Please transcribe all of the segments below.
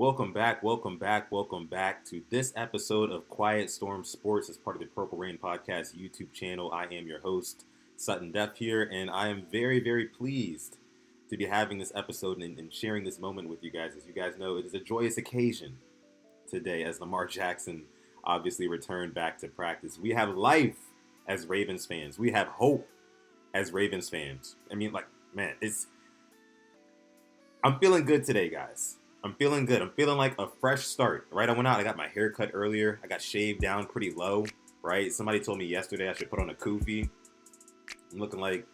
Welcome back to this episode of Quiet Storm Sports as part of the Purple Rain Podcast YouTube channel. I am your host, Sutton Def here, and I am very pleased to be having this episode and sharing this moment with you guys. As you guys know, it is a joyous occasion today as Lamar Jackson obviously returned back to practice. We have life as Ravens fans. We have hope as Ravens fans. I mean, I'm feeling good today, guys. I'm feeling good. I'm feeling like a fresh start, right? I went out, I got my hair cut earlier. I got shaved down pretty low, right? Somebody told me yesterday I should put on a kufi. I'm looking like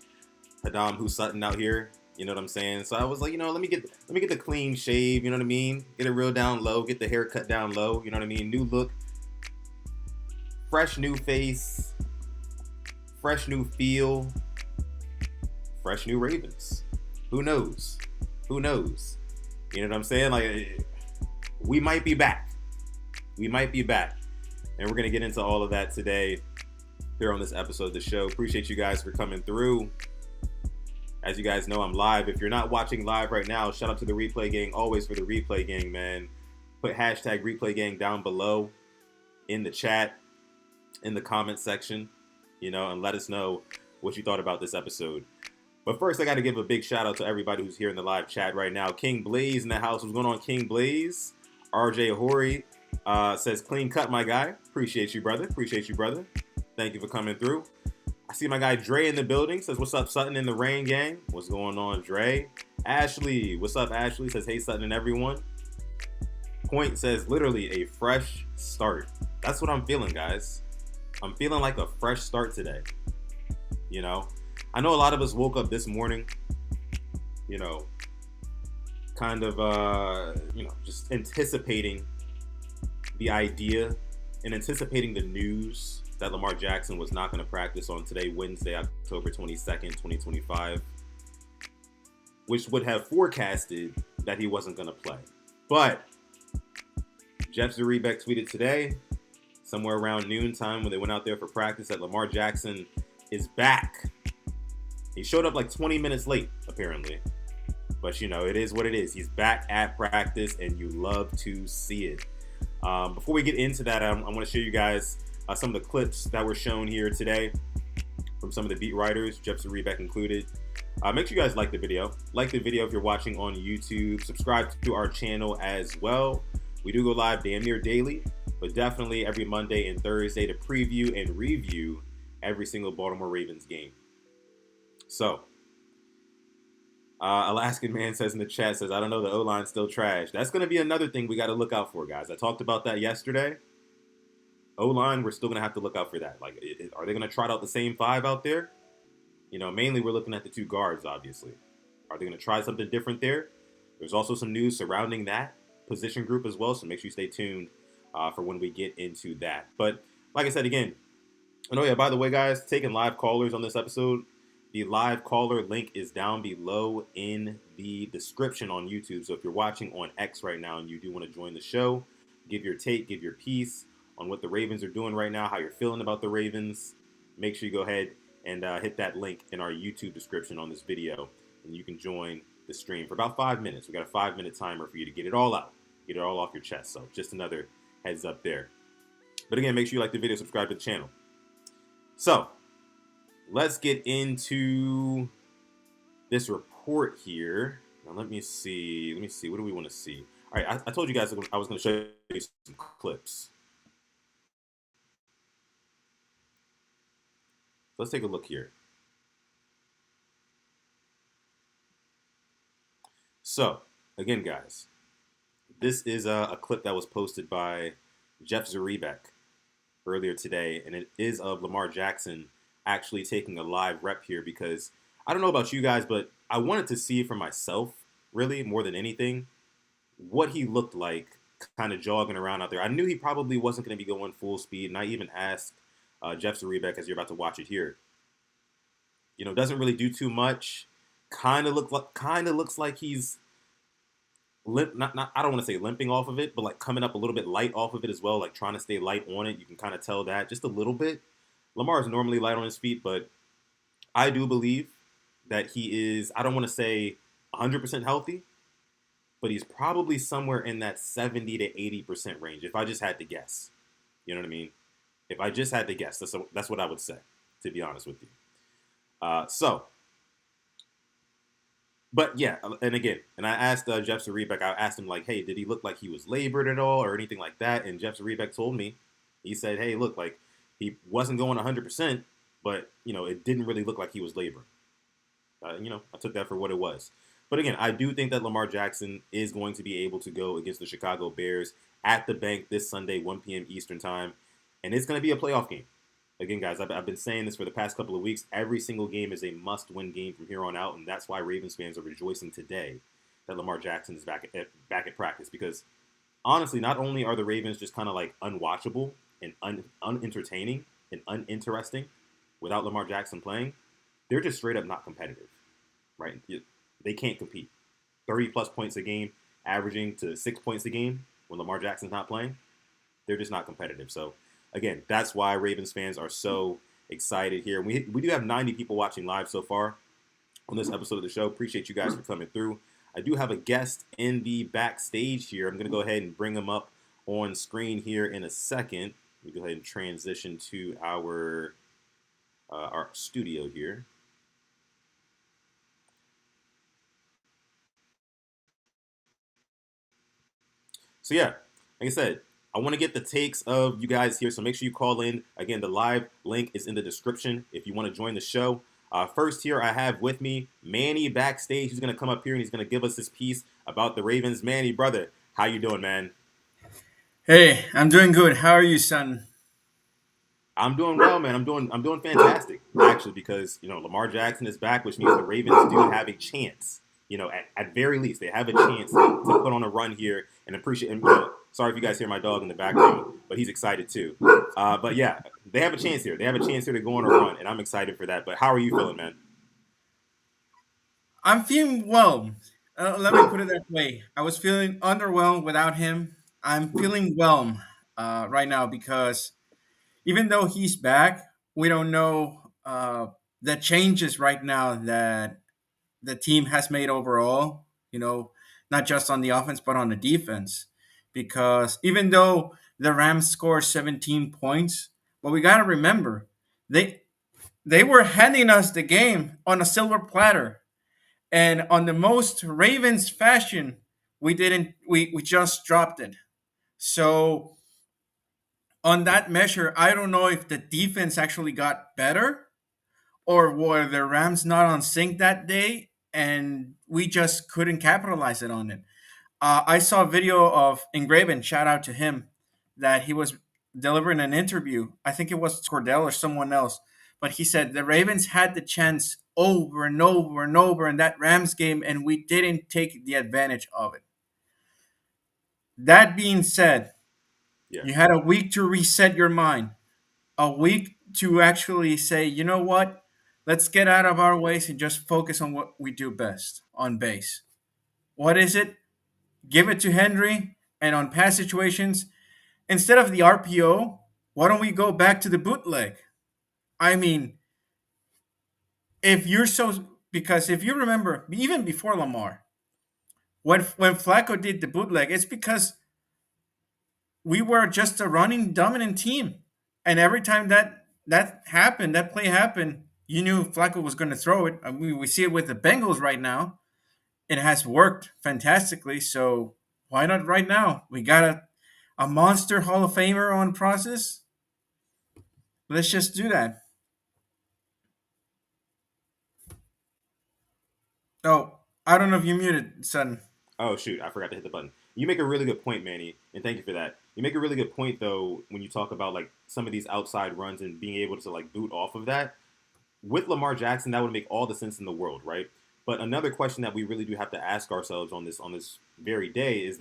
Haddam Husutton out here. You know what I'm saying? So I was like, let me get the clean shave. You know what I mean? Get it real down low. Get the hair cut down low. You know what I mean? New look, fresh new face, fresh new feel, fresh new Ravens. Who knows? Who knows? You know what I'm saying? Like, we might be back. We might be back. And we're going to get into all of that today here on this episode of the show. Appreciate you guys for coming through. As you guys know, I'm live. If you're not watching live right now, shout out to the Replay Gang. Always for the Replay Gang, man. Put hashtag Replay Gang down below in the chat, in the comment section, and let us know what you thought about this episode. But first, I got to give a big shout out to everybody who's here in the live chat right now. King Blaze in the house. What's going on, King Blaze? RJ Ahori says, clean cut, my guy. Appreciate you, brother. Thank you for coming through. I see my guy Dre in the building. Says, what's up, Sutton in the Rain Gang? What's going on, Dre? Ashley, what's up, Ashley? Says, hey, Sutton and everyone. Point says, literally a fresh start. That's what I'm feeling, guys. I'm feeling like a fresh start today. I know a lot of us woke up this morning, just anticipating the idea and anticipating the news that Lamar Jackson was not going to practice on today, Wednesday, October 22nd, 2025, which would have forecasted that he wasn't going to play. But Jeff Zrebiec tweeted today, somewhere around noontime when they went out there for practice, that Lamar Jackson is back. He showed up like 20 minutes late, apparently. But, it is what it is. He's back at practice, and you love to see it. Before we get into that, I want to show you guys some of the clips that were shown here today from some of the beat writers, Jeff Zrebiec included. Make sure you guys like the video. Like the video if you're watching on YouTube. Subscribe to our channel as well. We do go live damn near daily, but definitely every Monday and Thursday to preview and review every single Baltimore Ravens game. So, Alaskan Man says in the chat, says, I don't know, the O-line's still trash. That's going to be another thing we got to look out for, guys. I talked about that yesterday. O-line, we're still going to have to look out for that. Like, are they going to trot out the same five out there? Mainly we're looking at the two guards, obviously. Are they going to try something different there? There's also some news surrounding that position group as well, so make sure you stay tuned for when we get into that. But, like I said, again, and by the way, guys, taking live callers on this episode. The live caller link is down below in the description on YouTube. So if you're watching on X right now and you do want to join the show, give your take, give your piece on what the Ravens are doing right now, how you're feeling about the Ravens, make sure you go ahead and hit that link in our YouTube description on this video, and you can join the stream for about 5 minutes. We got a 5-minute timer for you to get it all out, get it all off your chest. So just another heads up there. But again, make sure you like the video, subscribe to the channel. So, let's get into this report here. Now, let me see. What do we want to see? All right, I told you guys I was going to show you some clips. Let's take a look here. So, again, guys, this is a clip that was posted by Jeff Zrebiec earlier today, and it is of Lamar Jackson actually taking a live rep here, because I don't know about you guys, but I wanted to see for myself, really, more than anything, what he looked like kind of jogging around out there. I knew he probably wasn't going to be going full speed, and I even asked Jeff Zrebiec, as you're about to watch it here. Doesn't really do too much. Kind of looks like he's not I don't want to say limping off of it, but like coming up a little bit light off of it as well, like trying to stay light on it. You can kind of tell that just a little bit. Lamar is normally light on his feet, but I do believe that he is, I don't want to say 100% healthy, but he's probably somewhere in that 70 to 80% range if I just had to guess. You know what I mean? If I just had to guess, that's what I would say, to be honest with you. So, but yeah, and again, and I asked Jeff Sarebek, I asked him like, hey, did he look like he was labored at all or anything like that? And Jeff Sarebek told me, he said, hey, look, like he wasn't going 100%, but it didn't really look like he was laboring. I took that for what it was. But again, I do think that Lamar Jackson is going to be able to go against the Chicago Bears at the bank this Sunday, 1 p.m. Eastern time, and it's going to be a playoff game. Again, guys, I've been saying this for the past couple of weeks. Every single game is a must-win game from here on out, and that's why Ravens fans are rejoicing today that Lamar Jackson is back at practice. Because honestly, not only are the Ravens just kind of like unwatchable and unentertaining and uninteresting without Lamar Jackson playing, they're just straight up not competitive, right? They can't compete. 30-plus points a game, averaging to 6 points a game when Lamar Jackson's not playing, they're just not competitive. So, again, that's why Ravens fans are so excited here. We do have 90 people watching live so far on this episode of the show. Appreciate you guys for coming through. I do have a guest in the backstage here. I'm going to go ahead and bring him up on screen here in a second. Let me go ahead and transition to our studio here. So yeah, like I said, I want to get the takes of you guys here, so make sure you call in. Again, the live link is in the description if you want to join the show. First here, I have with me Manny backstage. He's going to come up here and he's going to give us his piece about the Ravens. Manny, brother, how you doing, man? Hey, I'm doing good. How are you, son? I'm doing well, man. I'm doing fantastic, actually, because Lamar Jackson is back, which means the Ravens do have a chance. At very least, they have a chance to put on a run here and appreciate. And, sorry if you guys hear my dog in the background, but he's excited too. But yeah, they have a chance here. They have a chance here to go on a run, and I'm excited for that. But how are you feeling, man? I'm feeling well. Let me put it that way. I was feeling underwhelmed without him. I'm feeling well right now because even though he's back, we don't know the changes right now that the team has made overall, not just on the offense, but on the defense. Because even though the Rams scored 17 points, but we got to remember, they they were handing us the game on a silver platter. And on the most Ravens fashion, we didn't we just dropped it. So on that measure, I don't know if the defense actually got better or were the Rams not on sync that day and we just couldn't capitalize it on it. I saw a video of Engraven, shout out to him, that he was delivering an interview. I think it was Cordell or someone else, but he said the Ravens had the chance over and over and over in that Rams game, and we didn't take the advantage of it. That being said, Yeah. you had a week to reset your mind, a week to actually say, you know what? Let's get out of our ways and just focus on what we do best on base. What is it? Give it to Henry, and on pass situations, instead of the RPO, why don't we go back to the bootleg? I mean, if you're so because if you remember, even before Lamar, when Flacco did the bootleg, it's because we were just a running dominant team, and every time that happened, that play happened, you knew Flacco was going to throw it. I mean, we see it with the Bengals right now. It has worked fantastically, so why not right now? We got a monster Hall of Famer on process. Let's just do that. Oh, I don't know if you muted, son. Oh shoot, I forgot to hit the button. You make a really good point, Manny, and thank you for that. You make a really good point though when you talk about like some of these outside runs and being able to like boot off of that. With Lamar Jackson, that would make all the sense in the world, right? But another question that we really do have to ask ourselves on this very day is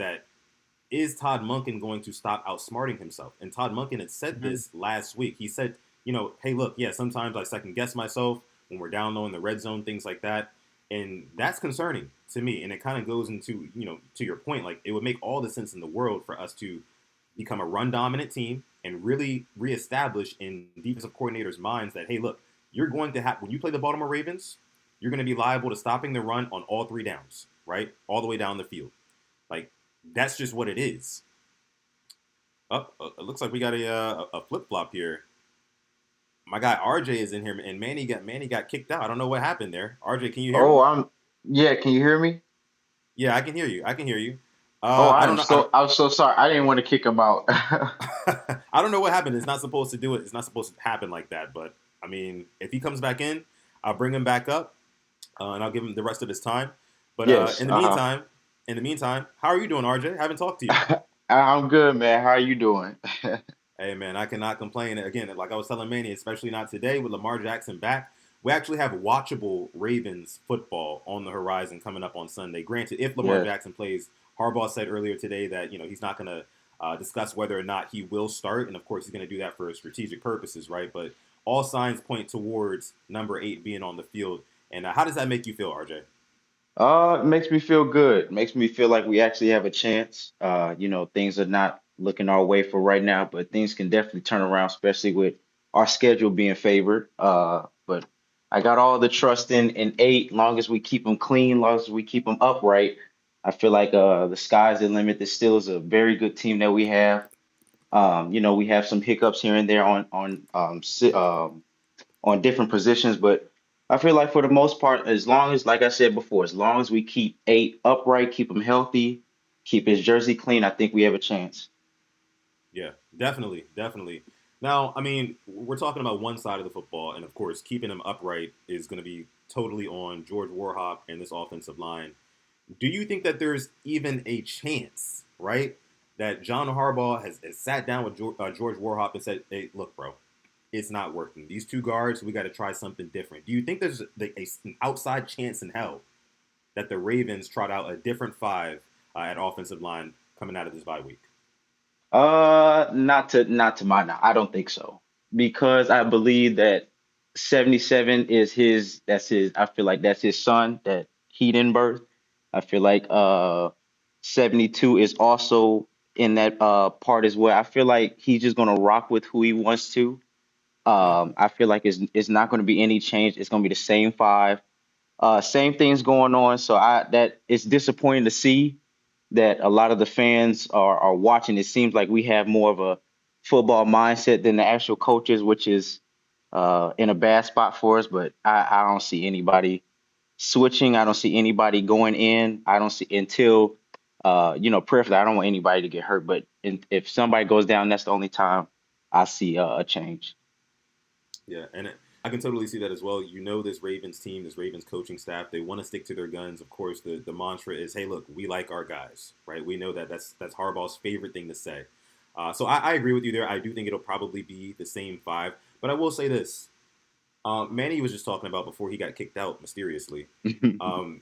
Todd Monken going to stop outsmarting himself? And Todd Monken had said Mhm. this last week. He said, hey, look, yeah, sometimes I second guess myself when we're down low in the red zone, things like that. And that's concerning to me. And it kind of goes into, to your point, like it would make all the sense in the world for us to become a run dominant team and really reestablish in defensive coordinators' minds that, hey, look, you're going to have, when you play the Baltimore Ravens, you're going to be liable to stopping the run on all three downs, right? All the way down the field. Like that's just what it is. It looks like we got a flip flop here. My guy RJ is in here, and Manny got kicked out. I don't know what happened there. RJ, can you hear Oh, me? yeah, can you hear me? Yeah, I can hear you. I can hear you. Oh, I don't know. I'm so sorry. I didn't want to kick him out. I don't know what happened. It's not supposed to do it. It's not supposed to happen like that. But I mean, if he comes back in, I'll bring him back up, and I'll give him the rest of his time. But Yes, uh-huh. in the meantime, how are you doing, RJ? I haven't talked to you. I'm good, man. How are you doing? Hey man, I cannot complain. Again, like I was telling Manny, especially not today with Lamar Jackson back. We actually have watchable Ravens football on the horizon coming up on Sunday. Granted, if Lamar Yes. Jackson plays, Harbaugh said earlier today that he's not going to discuss whether or not he will start, and of course he's going to do that for strategic purposes, right? But all signs point towards number 8 being on the field. And how does that make you feel, RJ? It makes me feel good. Makes me feel like we actually have a chance. Things are not looking our way for right now, but things can definitely turn around, especially with our schedule being favored. But I got all the trust in eight. Long as we keep them clean, long as we keep them upright, I feel like the sky's the limit. This still is a very good team that we have. We have some hiccups here and there on different positions, but I feel like for the most part, as long as, like I said before, as long as we keep eight upright, keep him healthy, keep his jersey clean, I think we have a chance. Yeah, definitely, definitely. Now, I mean, we're talking about one side of the football, and of course, keeping him upright is going to be totally on George Warhop and this offensive line. Do you think that there's even a chance, right, that John Harbaugh has sat down with George Warhop and said, "Hey, look, bro, it's not working. These two guards, we got to try something different." Do you think there's an outside chance in hell that the Ravens trot out a different five at offensive line coming out of this bye week? Not to my knowledge. I don't think so. Because I believe that 77 is I feel like that's his son that he didn't birth. I feel like 72 is also in that part as well. I feel like he's just gonna rock with who he wants to. Yeah. I feel like it's not gonna be any change. It's gonna be the same five. Same things going on. So that it's disappointing to see that a lot of the fans are watching. It seems like we have more of a football mindset than the actual coaches, which is in a bad spot for us. But I don't see anybody switching. I don't see anybody going in. I don't see until prayerfully. I don't want anybody to get hurt. But if somebody goes down, that's the only time I see a change. Yeah, and I can totally see that as well. This Ravens team, this Ravens coaching staff, they want to stick to their guns. Of course, the mantra is, "Hey, look, we like our guys," right? We know that that's Harbaugh's favorite thing to say. So I agree with you there. I do think it'll probably be the same five, but I will say this: Manny was just talking about before he got kicked out mysteriously.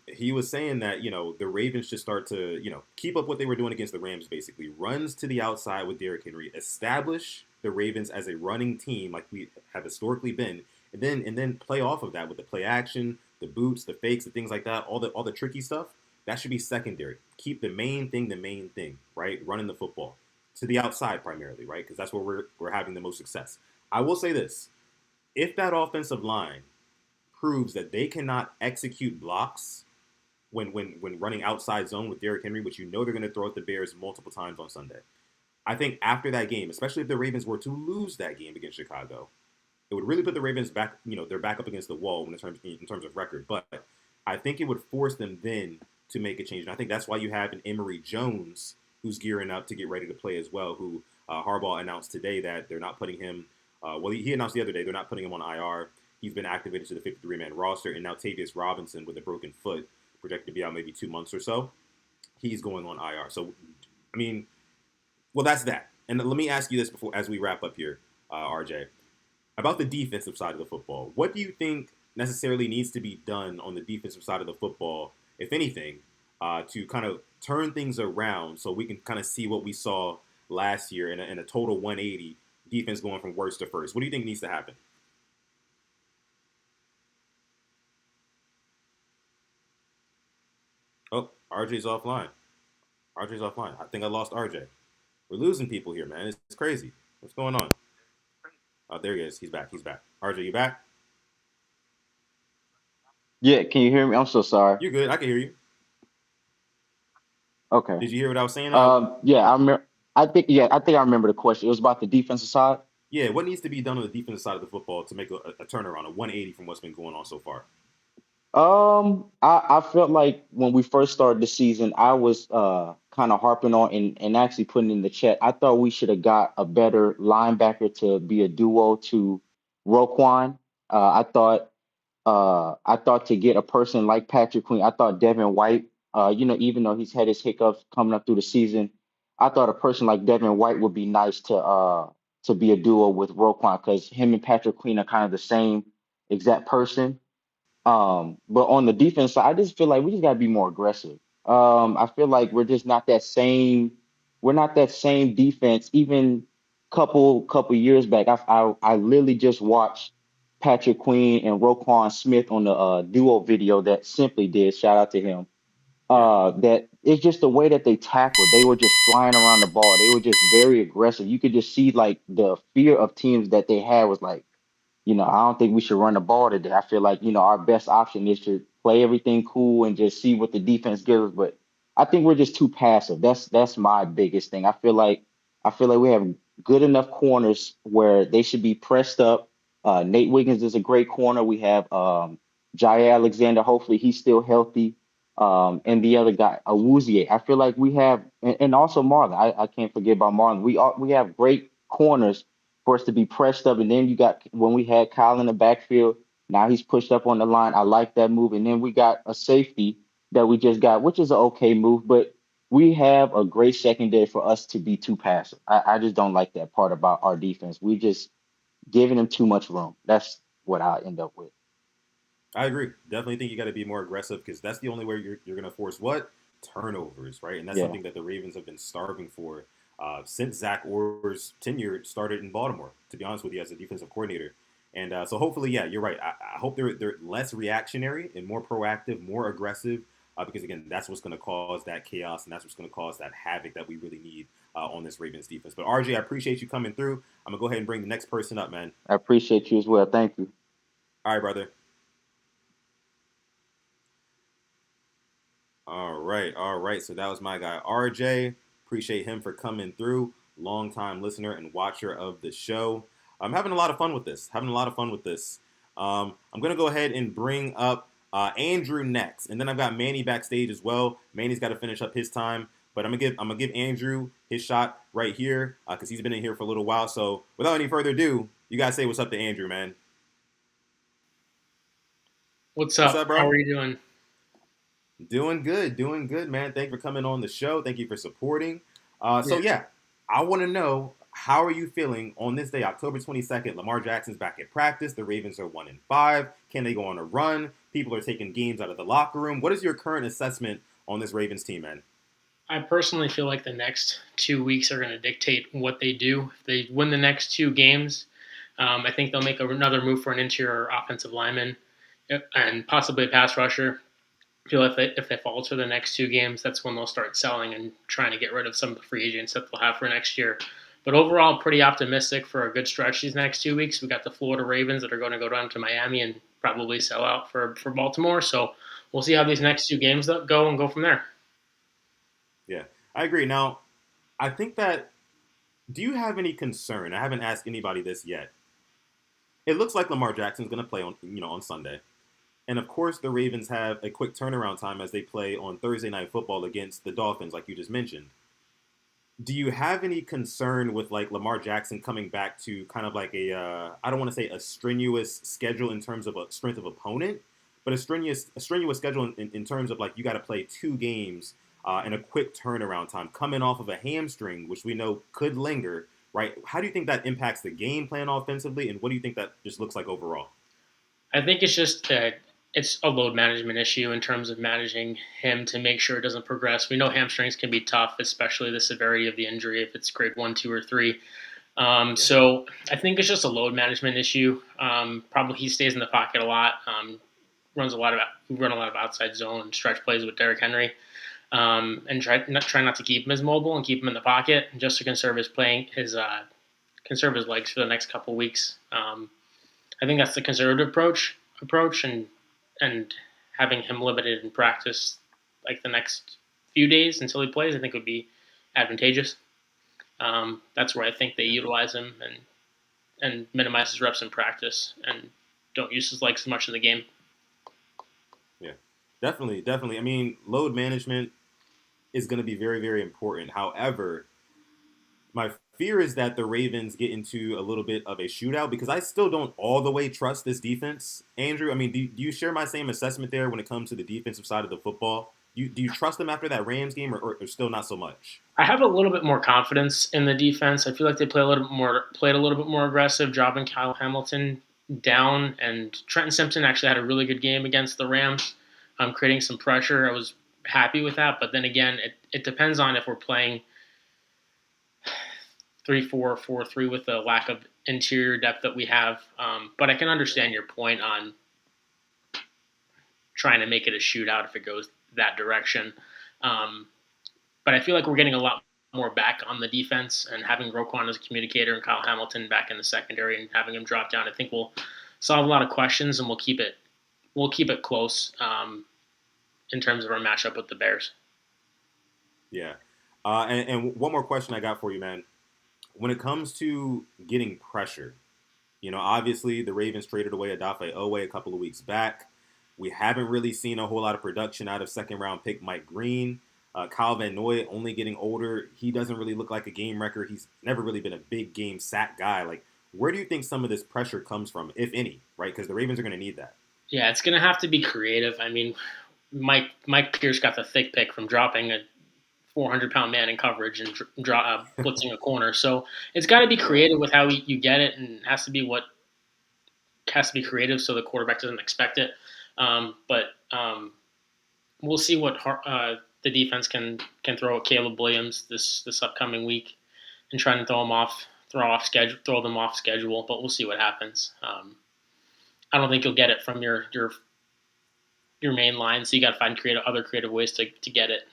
He was saying that the Ravens should start to keep up what they were doing against the Rams. Basically, runs to the outside with Derrick Henry, establish the Ravens as a running team like we have historically been, and then play off of that with the play action, the boots, the fakes, the things like that, all the tricky stuff. That should be secondary. Keep the main thing, right? Running the football to the outside primarily, right? Because that's where we're having the most success. I will say this: if that offensive line proves that they cannot execute blocks when running outside zone with Derrick Henry, which they're going to throw at the Bears multiple times on Sunday. I think after that game, especially if the Ravens were to lose that game against Chicago, it would really put the Ravens back, they're back up against the wall in terms of record. But I think it would force them then to make a change. And I think that's why you have an Emory Jones who's gearing up to get ready to play as well, who Harbaugh announced today that they're not putting him, he announced the other day they're not putting him on IR. He's been activated to the 53-man roster. And now Tavius Robinson with a broken foot, projected to be out maybe 2 months or so, he's going on IR. So, I mean, well, that's that. And let me ask you this before, as we wrap up here, RJ, about the defensive side of the football. What do you think necessarily needs to be done on the defensive side of the football, if anything, to kind of turn things around so we can kind of see what we saw last year in a total 180 defense going from worst to first? What do you think needs to happen? Oh, RJ's offline. RJ's offline. I think I lost RJ. We're losing people here, man. It's crazy. What's going on? Oh, there he is. He's back. He's back. RJ, you back? Yeah, can you hear me? I'm so sorry. You're good. I can hear you. Okay. Did you hear what I was saying? Yeah, I think I remember the question. It was about the defensive side. Yeah, what needs to be done on the defensive side of the football to make a turnaround, a 180 from what's been going on so far? I felt like when we first started the season, I was kind of harping on and actually putting in the chat. I thought we should have got a better linebacker to be a duo to Roquan. I thought to get a person like Patrick Queen, I thought Devin White, even though he's had his hiccups coming up through the season, I thought a person like Devin White would be nice to be a duo with Roquan because him and Patrick Queen are kind of the same exact person. But on the defense side, I just feel like we just gotta be more aggressive. I feel like we're just not that same. We're not that same defense. Even couple years back, I literally just watched Patrick Queen and Roquan Smith on the duo video that Simply did. Shout out to him. Yeah, That it's just the way that they tackled. They were just flying around the ball. They were just very aggressive. You could just see like the fear of teams that they had was like I don't think we should run the ball today. I feel like, our best option is to play everything cool and just see what the defense gives us. But I think we're just too passive. That's my biggest thing. I feel like we have good enough corners where they should be pressed up. Nate Wiggins is a great corner. We have Jai Alexander. Hopefully he's still healthy. And the other guy, Awuzie. I feel like we have, and also Marlon. I can't forget about Marlon. We have great corners for us to be pressed up. And then you got when we had Kyle in the backfield, now he's pushed up on the line. I like that move. And then we got a safety that we just got, which is an okay move, but we have a great secondary for us to be too passive. I just don't like that part about our defense. We just giving them too much room. That's what I end up with. I agree. Definitely think you got to be more aggressive because that's the only way you're going to force what turnovers, right? And that's Yeah, something that the Ravens have been starving for since Zach Orr's tenure started in Baltimore. To be honest with you, as a defensive coordinator, and so hopefully, yeah, you're right. I hope they're less reactionary and more proactive, more aggressive. Because again, that's what's going to cause that chaos and that's what's going to cause that havoc that we really need on this Ravens defense. But RJ, I appreciate you coming through. I'm gonna go ahead and bring the next person up, man. I appreciate you as well. Thank you. All right, brother. All right, all right. So that was my guy RJ. Appreciate him for coming through. Longtime listener and watcher of the show. I'm having a lot of fun with this. Having a lot of fun with this. I'm gonna go ahead and bring up Andrew next, and then I've got Manny backstage as well. Manny's got to finish up his time, but I'm gonna give Andrew his shot right here because he's been in here for a little while. So without any further ado, you guys say what's up to Andrew, man. What's What's up? up, How bro? are you doing? Doing good, man. Thank you for coming on the show. Thank you for supporting. So Yeah, yeah, I want to know how are you feeling on this day, October 22nd? Lamar Jackson's back at practice. The Ravens are 1-5. Can they go on a run? People are taking games out of the locker room. What is your current assessment on this Ravens team, man? I personally feel like the next 2 weeks are going to dictate what they do. If they win the next two games, I think they'll make another move for an interior offensive lineman and possibly a pass rusher. I feel if they falter the next two games, that's when they'll start selling and trying to get rid of some of the free agents that they'll have for next year. But overall, pretty optimistic for a good stretch these next 2 weeks. We got the Florida Ravens that are going to go down to Miami and probably sell out for Baltimore. So we'll see how these next two games go and go from there. Yeah, I agree. Now, I think that do you have any concern? I haven't asked anybody this yet. It looks like Lamar Jackson's going to play on Sunday. And of course, the Ravens have a quick turnaround time as they play on Thursday Night Football against the Dolphins, like you just mentioned. Do you have any concern with like Lamar Jackson coming back to kind of like I don't want to say a strenuous schedule in terms of a strength of opponent, but a strenuous schedule in terms of like you got to play two games in a quick turnaround time, coming off of a hamstring, which we know could linger, right? How do you think that impacts the game plan offensively, and what do you think that just looks like overall? I think it's just that it's a load management issue in terms of managing him to make sure it doesn't progress. We know hamstrings can be tough, especially the severity of the injury if it's grade 1, 2, or 3. Yeah, So I think it's just a load management issue. Probably he stays in the pocket a lot. We run a lot of outside zone and stretch plays with Derrick Henry, and try not to keep him as mobile and keep him in the pocket just to conserve his legs for the next couple weeks. I think that's the conservative approach, and having him limited in practice like the next few days until he plays, I think would be advantageous. That's where I think they Yeah. utilize him and minimize his reps in practice and don't use his legs as much in the game. Yeah. Definitely, definitely. I mean, load management is going to be very, very important. However, my fear is that the Ravens get into a little bit of a shootout because I still don't all the way trust this defense. Andrew, I mean, do you share my same assessment there when it comes to the defensive side of the football? Do you trust them after that Rams game, or still not so much? I have a little bit more confidence in the defense. I feel like they played a little bit more aggressive, dropping Kyle Hamilton down, and Trenton Simpson actually had a really good game against the Rams, creating some pressure. I was happy with that, but then again, it depends on if we're playing 3-4, 4-3 with the lack of interior depth that we have. But I can understand your point on trying to make it a shootout if it goes that direction. Um, but I feel like we're getting a lot more back on the defense, and having Roquan as a communicator and Kyle Hamilton back in the secondary and having him drop down, I think will solve a lot of questions, and we'll keep it close in terms of our matchup with the Bears. Yeah. And one more question I got for you, man. When it comes to getting pressure, obviously the Ravens traded away Odafe Owe a couple of weeks back. We haven't really seen a whole lot of production out of second-round pick Mike Green. Kyle Van Noy only getting older. He doesn't really look like a game wrecker. He's never really been a big game sack guy. Like, where do you think some of this pressure comes from, if any, right? Because the Ravens are going to need that. Yeah, it's going to have to be creative. I mean, Mike Pierce got the thick pick from dropping a 400-pound man in coverage and blitzing a corner. So it's got to be creative with how you get it, and it has to be creative so the quarterback doesn't expect it. But we'll see what the defense can throw at Caleb Williams this upcoming week, and trying to throw them off schedule. But we'll see what happens. I don't think you'll get it from your main line, so you got to find other creative ways to get it.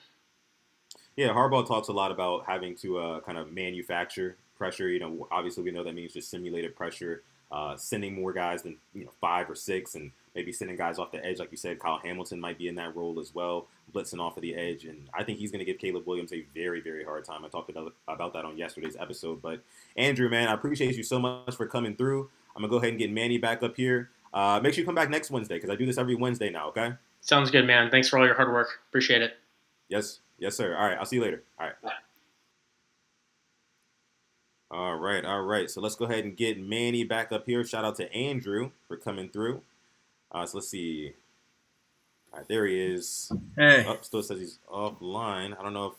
Yeah, Harbaugh talks a lot about having to kind of manufacture pressure. Obviously we know that means just simulated pressure, sending more guys than 5 or 6, and maybe sending guys off the edge, like you said. Kyle Hamilton might be in that role as well, blitzing off of the edge, and I think he's going to give Caleb Williams a very, very hard time. I talked about that on yesterday's episode. But Andrew, man, I appreciate you so much for coming through. I'm gonna go ahead and get Manny back up here. Make sure you come back next Wednesday because I do this every Wednesday now. Okay? Sounds good, man. Thanks for all your hard work. Appreciate it. Yes, sir. All right, I'll see you later. All right. Bye. All right. So let's go ahead and get Manny back up here. Shout out to Andrew for coming through. So let's see. All right, there he is. Hey. Oh, still says he's offline. I don't know if.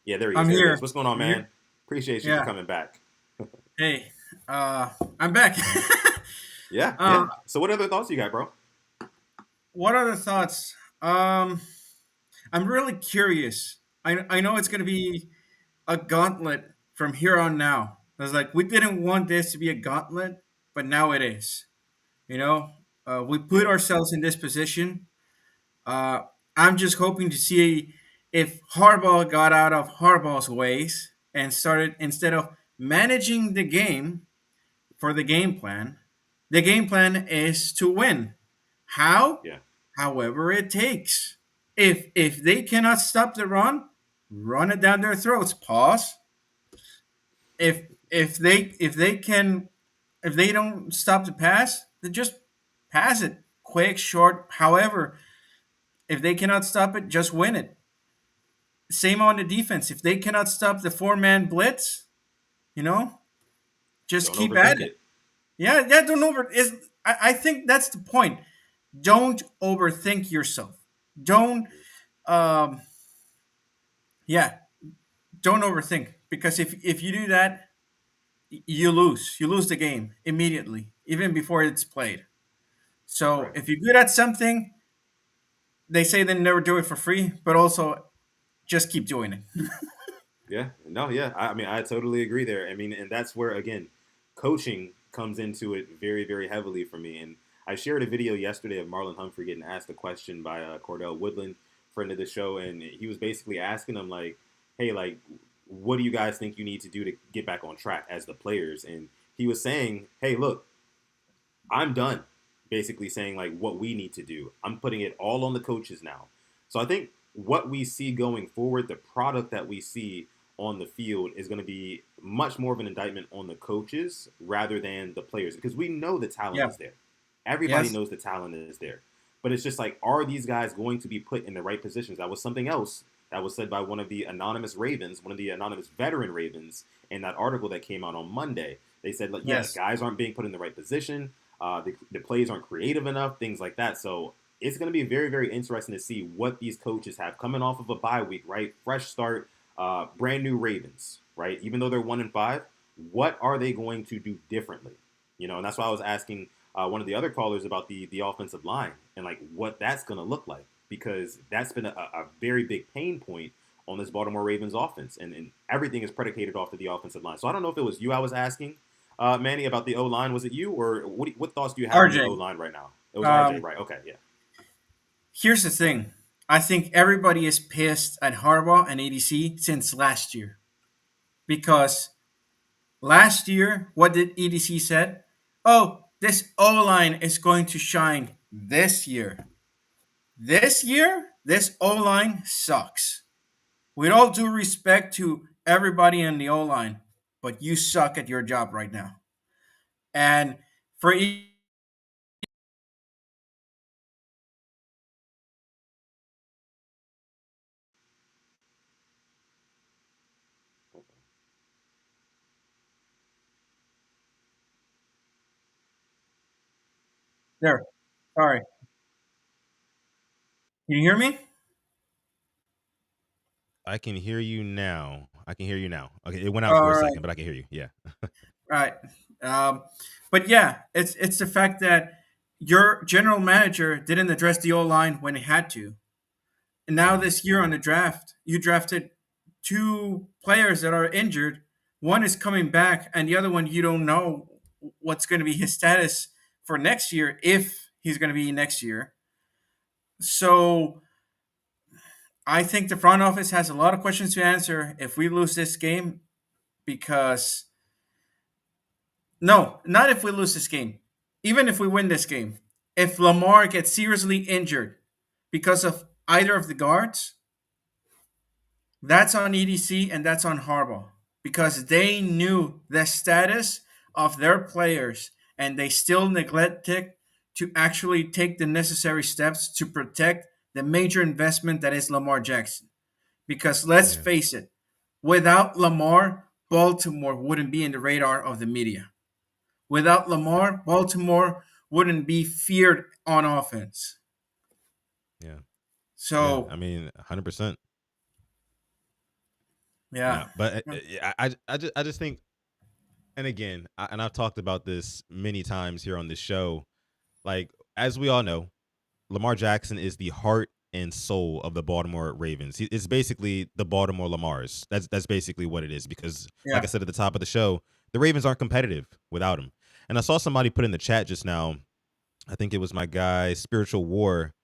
Yeah, there he is. I'm there here. He is. What's going on, man? Here. Appreciate you for coming back. Hey, I'm back. Yeah. So what other thoughts you got, bro? What other thoughts? I'm really curious. I know it's going to be a gauntlet from here on now. I was like, we didn't want this to be a gauntlet, but now it is. We put ourselves in this position. I'm just hoping to see if Harbaugh got out of Harbaugh's ways and started, instead of managing the game for the game plan is to win. How? Yeah. However it takes. If they cannot stop the run it down their throats. Pause. If they don't stop the pass, then just pass it. Quick, short, however. If they cannot stop it, just win it. Same on the defense. If they cannot stop the 4-man blitz, just Don't keep at overthink it. Yeah, don't I think that's the point. Don't overthink yourself. Don't don't overthink, because if you do that, you lose. You lose the game immediately, even before it's played. So Right. if you're good at something, they say they never do it for free, but also just keep doing it. Yeah. No, yeah. I mean, I totally agree there. I mean, and that's where, again, coaching comes into it very, very heavily for me. And I shared a video yesterday of Marlon Humphrey getting asked a question by Cordell Woodland, friend of the show, and he was basically asking him, like, hey, like, what do you guys think you need to do to get back on track as the players? And he was saying, hey, look, I'm done. Basically saying, like, what we need to do. I'm putting it all on the coaches now. So I think what we see going forward, the product that we see on the field is going to be much more of an indictment on the coaches rather than the players because we know the talent Yeah. is there. Everybody Yes. knows the talent is there. But it's just like, are these guys going to be put in the right positions? That was something else that was said by one of the anonymous Ravens, one of the anonymous veteran Ravens, in that article that came out on Monday. They said, like, yeah, Yes. guys aren't being put in the right position. The plays aren't creative enough, things like that. So it's going to be very, very interesting to see what these coaches have coming off of a bye week, right? Fresh start, brand new Ravens, right? Even though they're 1-5, what are they going to do differently? And that's why I was asking one of the other callers about the offensive line and like what that's going to look like because that's been a very big pain point on this Baltimore Ravens offense, and everything is predicated off of the offensive line. So I don't know if it was you I was asking, Manny, about the O line. Was it you, or what thoughts do you have on the O RJ. line right now? It was RJ, Um, right? Okay, yeah. Here's the thing. I think everybody is pissed at Harbaugh and ADC since last year because last year, what did EDC said? Oh, this O line is going to shine this year. This year, this O line sucks. With all due respect to everybody in the O line, but you suck at your job right now. And for there, sorry, can you hear me? I can hear you now. I can hear you now. Okay, it went out for All a right, second, but I can hear you. Yeah. right. Um, but yeah, it's the fact that your general manager didn't address the O line when he had to. And now Hmm. this year on the draft, you drafted two players that are injured. One is coming back, and the other one you don't know what's going to be his status for next year if he's going to be next year. So I think the front office has a lot of questions to answer if we lose this game because no, not if we lose this game. Even if we win this game, if Lamar gets seriously injured because of either of the guards, that's on EDC and that's on Harbaugh because they knew the status of their players and they still neglected to actually take the necessary steps to protect the major investment that is Lamar Jackson. Because let's Yeah. face it, without Lamar, Baltimore wouldn't be in the radar of the media. Without Lamar, Baltimore wouldn't be feared on offense. Yeah. Yeah. I So, mean, 100%. yeah. No, but I just think, and again, and I've talked about this many times here on this show. Like, as we all know, Lamar Jackson is the heart and soul of the Baltimore Ravens. It's basically the Baltimore Lamars. That's basically what it is. Because, like I Yeah. said at the top of the show, the Ravens aren't competitive without him. And I saw somebody put in the chat just now. I think it was my guy Spiritual War.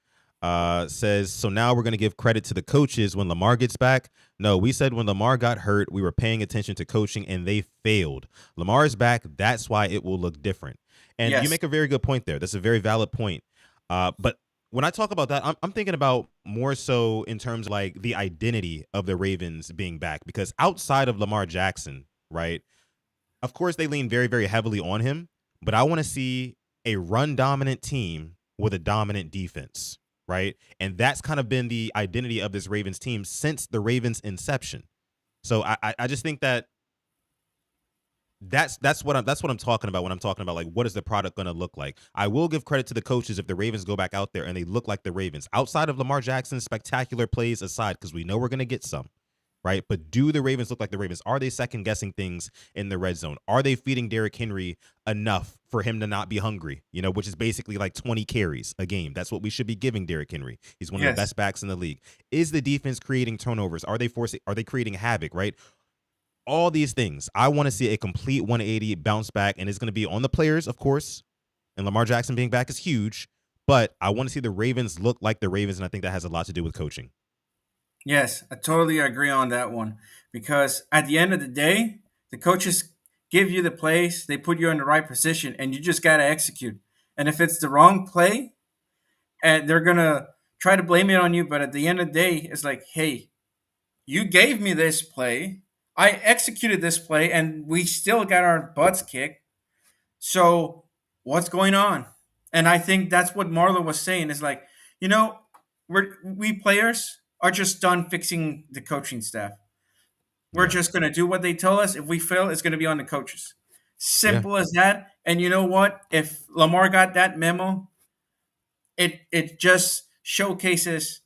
Says so. Now we're going to give credit to the coaches when Lamar gets back. No, we said when Lamar got hurt, we were paying attention to coaching and they failed. Lamar is back. That's why it will look different. And you Yes. make a very good point there. That's a very valid point. But when I talk about that, I'm thinking about more so in terms of like the identity of the Ravens being back because outside of Lamar Jackson, right? Of course, they lean very, very heavily on him, but I want to see a run dominant team with a dominant defense, right? And that's kind of been the identity of this Ravens team since the Ravens' inception. So I just think that that's what I'm talking about when I'm talking about like what is the product going to look like. I will give credit to the coaches if the Ravens go back out there and they look like the Ravens. Outside of Lamar Jackson's spectacular plays aside, because we know we're going to get some, right? But do the Ravens look like the Ravens? Are they second guessing things in the red zone? Are they feeding Derrick Henry enough for him to not be hungry? Which is basically like 20 carries a game. That's what we should be giving Derrick Henry. He's one of the Yes. best backs in the league. Is the defense creating turnovers? Are they creating havoc, right? All these things. I want to see a complete 180 bounce back, and it's going to be on the players, of course. And Lamar Jackson being back is huge, but I want to see the Ravens look like the Ravens, and I think that has a lot to do with coaching. Yes, I totally agree on that one. Because at the end of the day, the coaches give you the plays, they put you in the right position, and you just got to execute. And if it's the wrong play, and they're going to try to blame it on you, but at the end of the day, it's like, hey, you gave me this play. I executed this play, and we still got our butts kicked. So what's going on? And I think that's what Marlo was saying. Is like, you know, we players are just done fixing the coaching staff. We're Yeah. just gonna do what they tell us. If we fail, it's gonna be on the coaches. Yeah. Simple as that. And you know what? If Lamar got that memo, it just showcases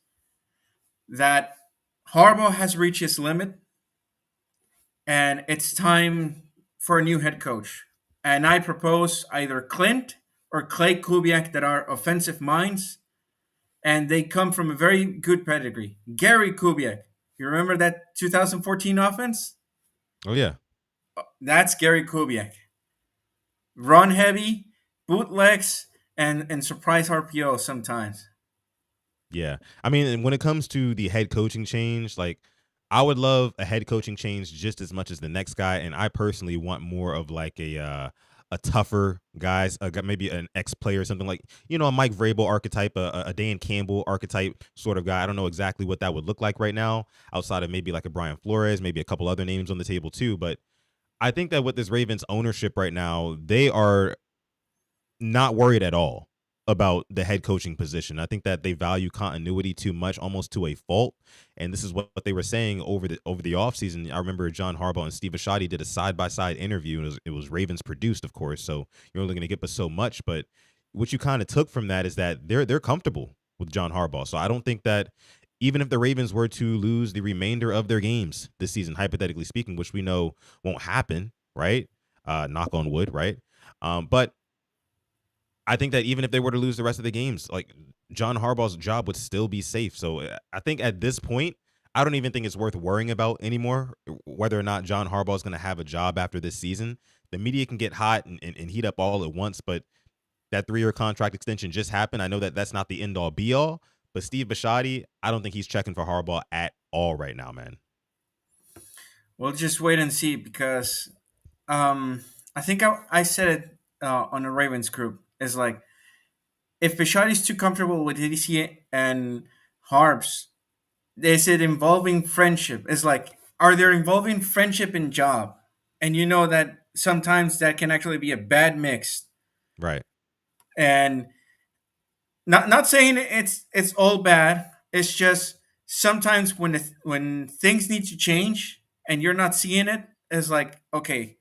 that Harbaugh has reached his limit, and it's time for a new head coach. And I propose either Clint or Clay Kubiak, that are offensive minds, and they come from a very good pedigree. Gary Kubiak, you remember that 2014 offense? Oh yeah. That's Gary Kubiak. Run heavy, bootlegs, and surprise RPO sometimes. Yeah. I mean, and when it comes to the head coaching change, like I would love a head coaching change just as much as the next guy. And I personally want more of like a tougher guys, maybe an ex player or something like, a Mike Vrabel archetype, a Dan Campbell archetype sort of guy. I don't know exactly what that would look like right now outside of maybe like a Brian Flores, maybe a couple other names on the table too. But I think that with this Ravens ownership right now, they are not worried at all about the head coaching position. I think that they value continuity too much, almost to a fault. And this is what they were saying over the offseason. I remember John Harbaugh and Steve Bisciotti did a side-by-side interview. And it was Ravens produced, of course, so you're only going to get but so much. But what you kind of took from that is that they're comfortable with John Harbaugh. So I don't think that even if the Ravens were to lose the remainder of their games this season, hypothetically speaking, which we know won't happen, right? Knock on wood, right? But I think that even if they were to lose the rest of the games, like John Harbaugh's job would still be safe. So I think at this point, I don't even think it's worth worrying about anymore whether or not John Harbaugh is going to have a job after this season. The media can get hot and heat up all at once, but that 3-year contract extension just happened. I know that that's not the end all be all, but Steve Bisciotti, I don't think he's checking for Harbaugh at all right now, man. We'll just wait and see, because I think I said it on the Ravens group. Is like, if Biscotti's too comfortable with EDC and Harbs, is it involving friendship? It's like, are they involving friendship in job? And you know that sometimes that can actually be a bad mix. Right. And not saying it's all bad. It's just sometimes when things need to change and you're not seeing it, it's like, okay,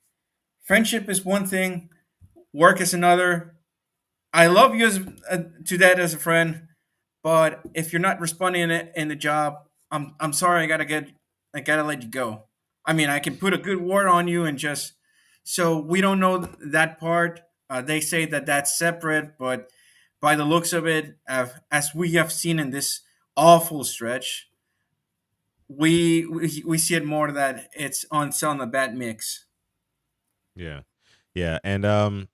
friendship is one thing, work is another. I love you to that as a friend, but if you're not responding in the job, I'm sorry. I gotta let you go. I mean, I can put a good word on you and just, so we don't know that part. They say that that's separate, but by the looks of it, as we have seen in this awful stretch, we see it more that it's on the bad mix. Yeah. Yeah. And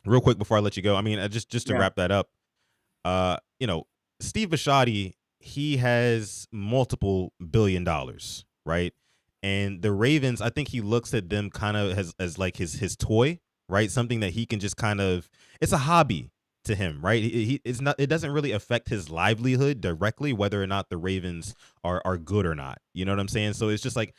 real quick before I let you go, I mean, just to Yeah, wrap that up, uh, you know, Steve Bisciotti, he has multiple $1 billion, right? And the Ravens, I think he looks at them kind of as like his toy, right? Something that he can just kind of, it's a hobby to him, right? It's not, it doesn't really affect his livelihood directly, whether or not the Ravens are good or not. You know what I'm saying? So it's just like,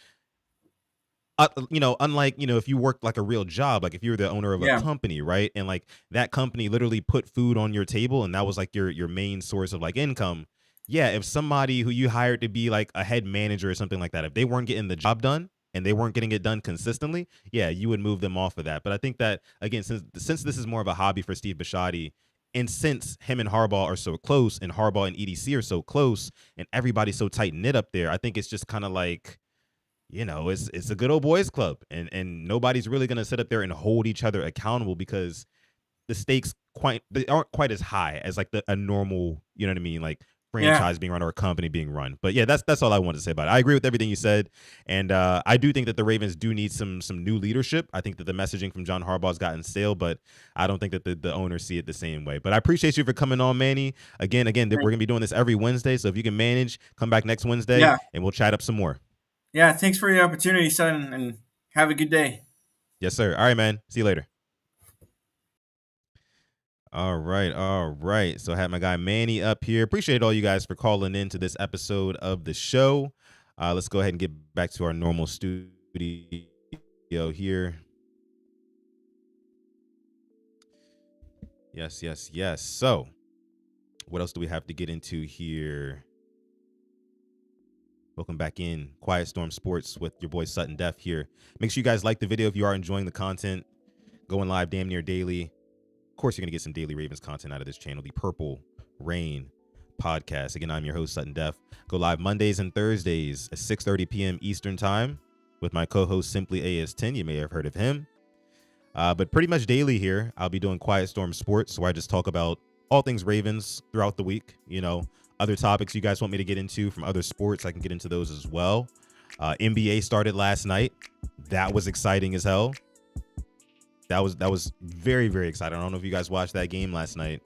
unlike, if you worked like a real job, like if you were the owner of a yeah, company, right? And like that company literally put food on your table and that was like your main source of like income. Yeah, if somebody who you hired to be like a head manager or something like that, if they weren't getting the job done and they weren't getting it done consistently, yeah, you would move them off of that. But I think that again, since this is more of a hobby for Steve Bisciotti, and since him and Harbaugh are so close and Harbaugh and EDC are so close and everybody's so tight knit up there, I think it's just kind of like, it's a good old boys club, and nobody's really gonna sit up there and hold each other accountable because the stakes they aren't quite as high as like a normal, you know what I mean, like yeah. franchise being run or a company being run. But yeah, that's all I wanted to say about it. I agree with everything you said, and I do think that the Ravens do need some new leadership. I think that the messaging from John Harbaugh's gotten stale, but I don't think that the owners see it the same way. But I appreciate you for coming on, Manny. Again, we're gonna be doing this every Wednesday, so if you can manage, come back next Wednesday Yeah. and we'll chat up some more. Yeah, thanks for the opportunity, son, and have a good day. Yes, sir. All right, man. See you later. All right, all right. So I had my guy Manny up here. Appreciate all you guys for calling in to this episode of the show. Let's go ahead and get back to our normal studio here. Yes, yes, yes. So, what else do we have to get into here? Welcome back in Quiet Storm Sports with your boy Sutton Def here. Make sure you guys like the video if you are enjoying the content. Going live damn near daily. Of course, you're going to get some daily Ravens content out of this channel, the Purple Rain podcast. Again, I'm your host, Sutton Def. Go live Mondays and Thursdays at 6:30 p.m. Eastern Time with my co-host, Simply AS10. You may have heard of him. But pretty much daily here, I'll be doing Quiet Storm Sports, where I just talk about all things Ravens throughout the week. You know, other topics you guys want me to get into from other sports, I can get into those as well. NBA started last night. That was exciting as hell. That was very, very exciting. I don't know if you guys watched that game last night,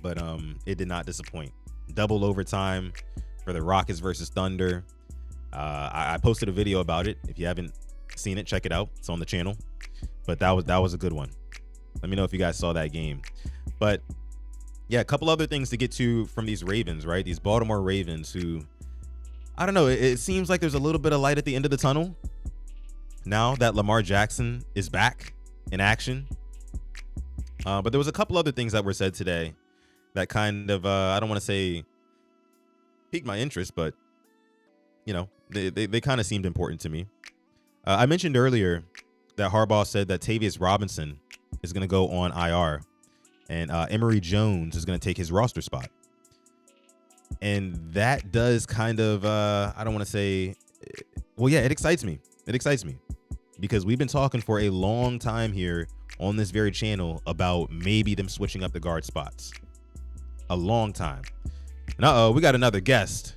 but it did not disappoint. Double overtime for the Rockets versus Thunder. I posted a video about it. If you haven't seen it, check it out. It's on the channel. But that was a good one. Let me know if you guys saw that game. But yeah, a couple other things to get to from these Ravens, right? These Baltimore Ravens who, I don't know, it seems like there's a little bit of light at the end of the tunnel now that Lamar Jackson is back in action. But there was a couple other things that were said today that kind of, I don't want to say piqued my interest, but, you know, they kind of seemed important to me. I mentioned earlier that Harbaugh said that Tavius Robinson is going to go on IR and Emory Jones is going to take his roster spot. And that does kind of, I don't want to say, well, yeah, it excites me. It excites me because we've been talking for a long time here on this very channel about maybe them switching up the guard spots. A long time. And we got another guest.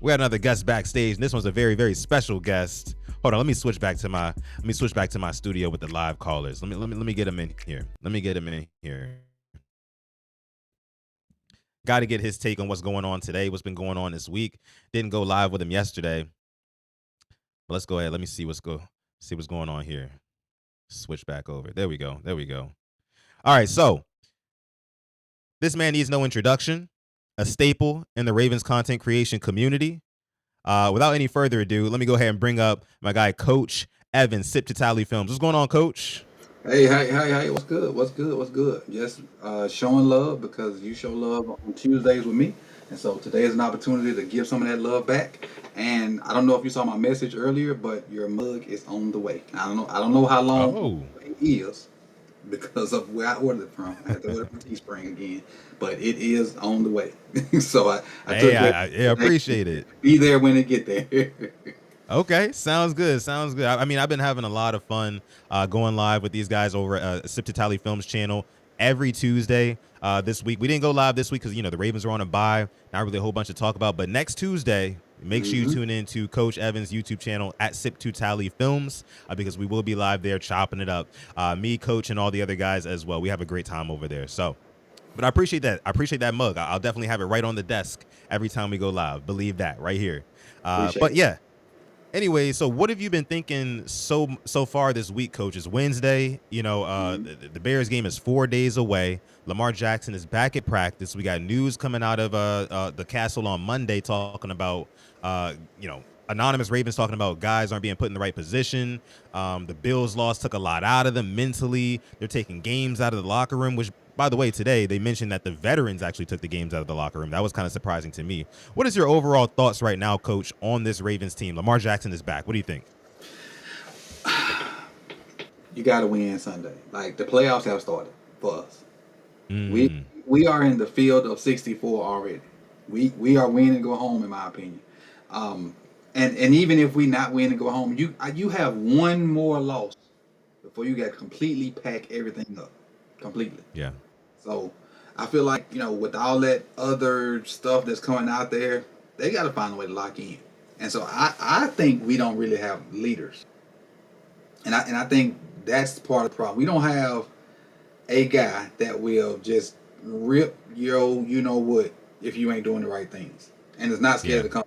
We got another guest backstage, and this one's a very, very special guest. Hold on, let me switch back to my studio with the live callers. Let me get him in here. Got to get his take on what's going on today, what's been going on this week. Didn't go live with him yesterday. But let's go ahead. Let me see what's going on here. Switch back over. There we go. All right, so this man needs no introduction. A staple in the Ravens content creation community. Without any further ado, let me go ahead and bring up my guy, Coach Evan, Sip to Tally Films. What's going on, Coach? Hey, what's good? Just showing love because you show love on Tuesdays with me. And so today is an opportunity to give some of that love back. And I don't know if you saw my message earlier, but your mug is on the way. I don't know how long it is because of where I ordered it from. I had to order it from Teespring again. But it is on the way. So I appreciate it. Be there when it get there. Okay, sounds good. I mean, I've been having a lot of fun going live with these guys over at Sip to Tally Films channel every Tuesday. This week we didn't go live this week because the Ravens are on a bye. Not really a whole bunch to talk about. But next Tuesday, make sure you tune in to Coach Evans' YouTube channel at Sip to Tally Films because we will be live there chopping it up. Me, Coach, and all the other guys as well. We have a great time over there. So. But I appreciate that. I appreciate that mug. I'll definitely have it right on the desk every time we go live. Believe that right here. But yeah. Anyway, so what have you been thinking so far this week, Coach? It's Wednesday. The Bears game is 4 days away. Lamar Jackson is back at practice. We got news coming out of the castle on Monday talking about, anonymous Ravens talking about guys aren't being put in the right position. The Bills loss took a lot out of them mentally. They're taking games out of the locker room, which, by the way, today they mentioned that the veterans actually took the games out of the locker room. That was kind of surprising to me. What is your overall thoughts right now, Coach, on this Ravens team? Lamar Jackson is back. What do you think? You got to win Sunday. Like, the playoffs have started for us. We are in the field of 64 already. We are win and go home, in my opinion. And even if we not win and go home, you have one more loss before you got to completely pack everything up. Completely. Yeah. So I feel like, with all that other stuff that's coming out there, they got to find a way to lock in. And so I think we don't really have leaders. And I think that's part of the problem. We don't have a guy that will just rip your what if you ain't doing the right things. And is not scared to come.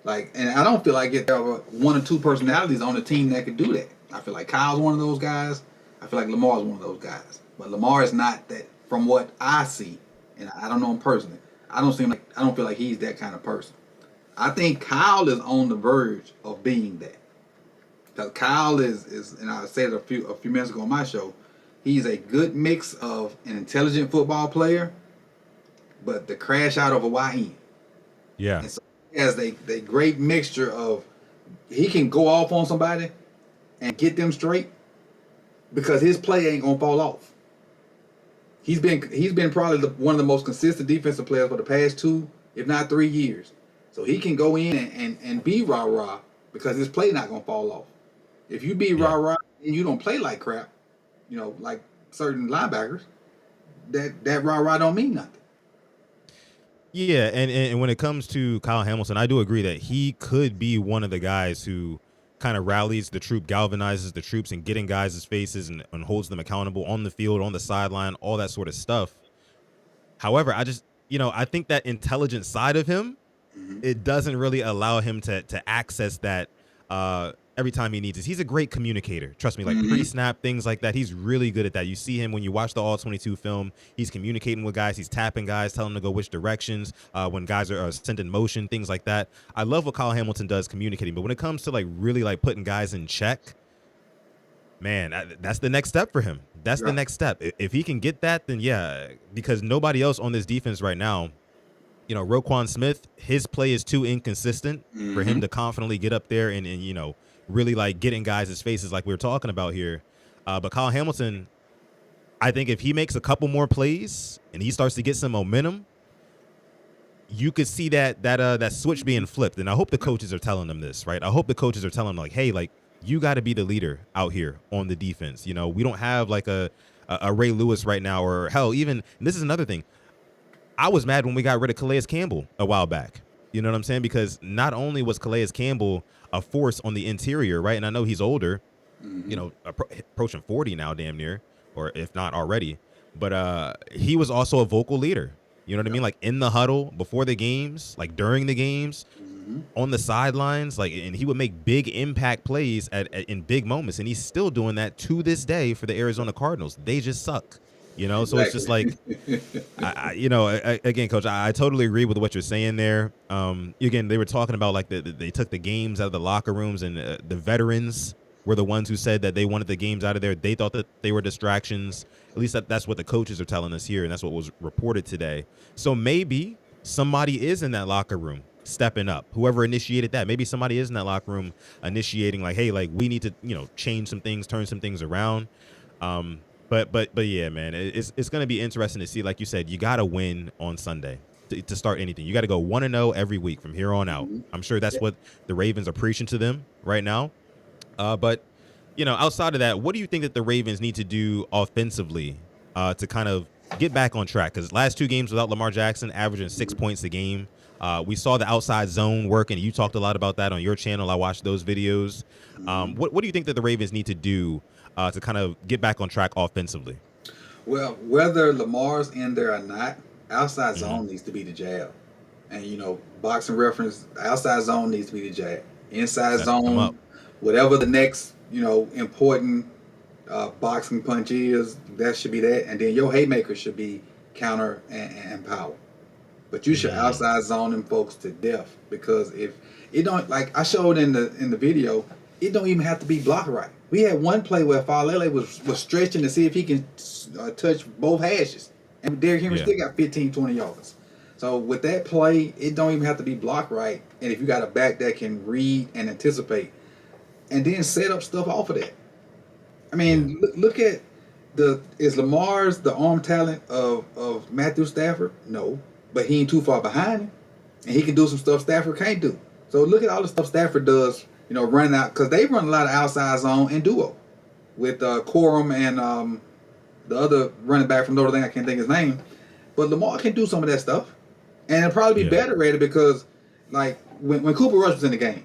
And I don't feel like there are one or two personalities on the team that could do that. I feel like Kyle's one of those guys. I feel like Lamar's one of those guys. But Lamar is not that from what I see, and I don't know him personally. I don't feel like he's that kind of person. I think Kyle is on the verge of being that. Because Kyle is and I said it a few minutes ago on my show, he's a good mix of an intelligent football player, but the crash out of a YN. Yeah. And so he has the great mixture of he can go off on somebody and get them straight because his play ain't gonna fall off. He's been probably one of the most consistent defensive players for the past 2, if not 3 years. So he can go in and be rah-rah because his play not gonna fall off. If you be rah-rah and you don't play like crap, like certain linebackers, that rah-rah don't mean nothing. Yeah, and when it comes to Kyle Hamilton, I do agree that he could be one of the guys who kind of rallies the troop, galvanizes the troops, and getting guys' faces and holds them accountable on the field, on the sideline, all that sort of stuff. However, I think that intelligent side of him, it doesn't really allow him to access that every time he needs it. He's a great communicator. Trust me, like pre-snap, things like that. He's really good at that. You see him when you watch the All-22 film. He's communicating with guys. He's tapping guys, telling them to go which directions, when guys are sent in motion, things like that. I love what Kyle Hamilton does communicating. But when it comes to like really like putting guys in check, man, that's the next step for him. That's the next step. If he can get that, then yeah, because nobody else on this defense right now, Roquan Smith, his play is too inconsistent for him to confidently get up there and really like getting guys' faces like we were talking about here. But Kyle Hamilton, I think if he makes a couple more plays and he starts to get some momentum, you could see that switch being flipped. And I hope the coaches are telling them this, right? I hope the coaches are telling them like, hey, like you got to be the leader out here on the defense. We don't have like a Ray Lewis right now, or hell, even, and this is another thing. I was mad when we got rid of Calais Campbell a while back. You know what I'm saying? Because not only was Calais Campbell a force on the interior, right? And I know he's older, approaching 40 now, damn near, or if not already. But he was also a vocal leader. You know what I mean? Like in the huddle, before the games, like during the games, on the sidelines, like, and he would make big impact plays in big moments. And he's still doing that to this day for the Arizona Cardinals. They just suck. So it's just like, again, Coach, I totally agree with what you're saying there. Again, they were talking about like they took the games out of the locker rooms, and the veterans were the ones who said that they wanted the games out of there. They thought that they were distractions. At least that's what the coaches are telling us here, and that's what was reported today. So maybe somebody is in that locker room stepping up. Whoever initiated that, maybe somebody is in that locker room initiating like, hey, like we need to change some things, turn some things around. But yeah, man, it's going to be interesting to see. Like you said, you got to win on Sunday to start anything. You got to go 1-0 every week from here on out. I'm sure that's what the Ravens are preaching to them right now. But outside of that, what do you think that the Ravens need to do offensively to kind of get back on track? Because last 2 games without Lamar Jackson, averaging 6 points a game. We saw the outside zone work, and you talked a lot about that on your channel. I watched those videos. What do you think that the Ravens need to do to kind of get back on track offensively? Well, whether Lamar's in there or not, outside zone needs to be the jab. And, boxing reference, outside zone needs to be the jab. Inside zone, whatever the next, important boxing punch is, that should be that. And then your haymaker should be counter and power. But you should outside zone them folks to death, because if it don't, like I showed in the video, it don't even have to be blocked right. We had one play where Falele was stretching to see if he can touch both hashes, and Derrick Henry still got 15, 20 yards. So with that play, it don't even have to be blocked right. And if you got a back that can read and anticipate, and then set up stuff off of that. I mean, look at is Lamar's the arm talent of Matthew Stafford? No, but he ain't too far behind him, and he can do some stuff Stafford can't do. So look at all the stuff Stafford does. Running out, because they run a lot of outside zone and duo with Corum and the other running back from Notre Dame. I can't think his name, but Lamar can do some of that stuff, and it'll probably be better at it because, like when Cooper Rush was in the game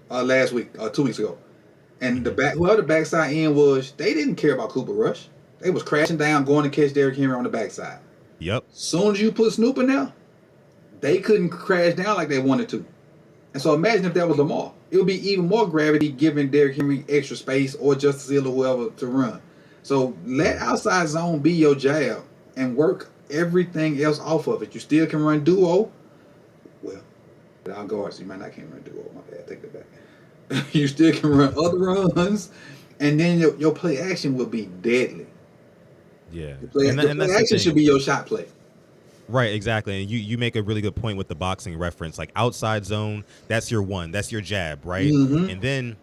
last week, 2 weeks ago, and whoever the backside end was, they didn't care about Cooper Rush. They was crashing down, going to catch Derrick Henry on the backside. Yep. Soon as you put Snoop in there, they couldn't crash down like they wanted to. And so imagine if that was Lamar. It would be even more gravity giving Derrick Henry extra space or Justice Hill or whoever to run. So let outside zone be your jab and work everything else off of it. You still can run duo. Well, without guards, you might not can run duo. My bad. Take that back. You still can run other runs, and then your play action will be deadly. Yeah, The and play that's the action should thing. be your shot play. Right, exactly. And you make a really good point with the boxing reference. Like outside zone, that's your one, that's your jab, right? Mm-hmm. And then,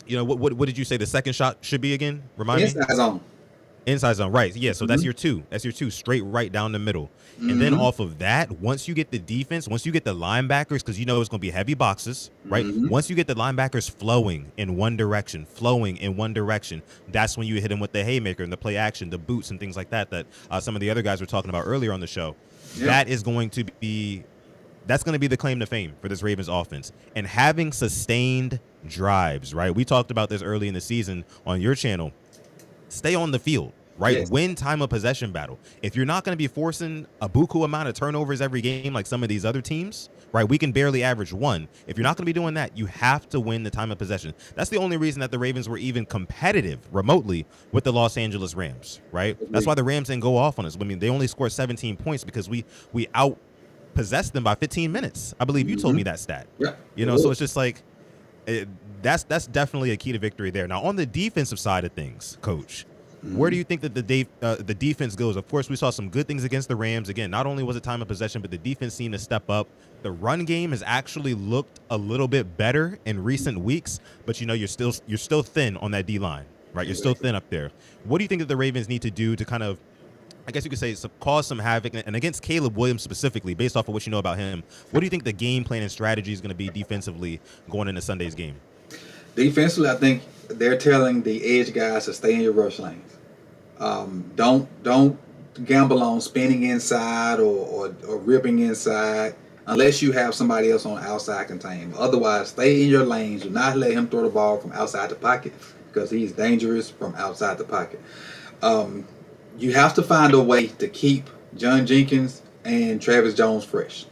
what did you say the second shot should be again? Remind me. Inside zone. Inside zone, right? Yeah, so that's Mm-hmm. your two. That's your two, straight right down the middle. And then Mm-hmm. off of that, once you get the defense, once you get the linebackers, because you know it's going to be heavy boxes, right? Mm-hmm. Once you get the linebackers flowing in one direction, that's when you hit them with the haymaker and the play action, the boots and things like that. That some of the other guys were talking about earlier on the show. Yep. That's going to be the claim to fame for this Ravens offense. And having sustained drives, right? We talked about this early in the season on your channel. Stay on the field, right? Yes. Win time of possession battle. If you're not going to be forcing a buku amount of turnovers every game like some of these other teams, right? We can barely average one. If you're not going to be doing that, you have to win the time of possession. That's the only reason that the Ravens were even competitive remotely with the Los Angeles Rams, right? That's why the Rams didn't go off on us. I mean, they only scored 17 points because we out possessed them by 15 minutes. I believe you told me that stat. Yeah. So it's just like that's definitely a key to victory there. Now on the defensive side of things, Coach, where do you think that the defense goes? Of course, we saw some good things against the Rams. Again, not only was it time of possession, but the defense seemed to step up. The run game has actually looked a little bit better in recent weeks, but you're still thin on that D line, right? You're still thin up there. What do you think that the Ravens need to do to kind of, I guess you could say, cause some havoc, and against Caleb Williams specifically, based off of what you know about him, what do you think the game plan and strategy is going to be defensively going into Sunday's game? Defensively, I think they're telling the edge guys to stay in your rush lanes. Don't gamble on spinning inside or ripping inside unless you have somebody else on outside contain. Otherwise, stay in your lanes. Do not let him throw the ball from outside the pocket because he's dangerous from outside the pocket. You have to find a way to keep John Jenkins and Travis Jones fresh.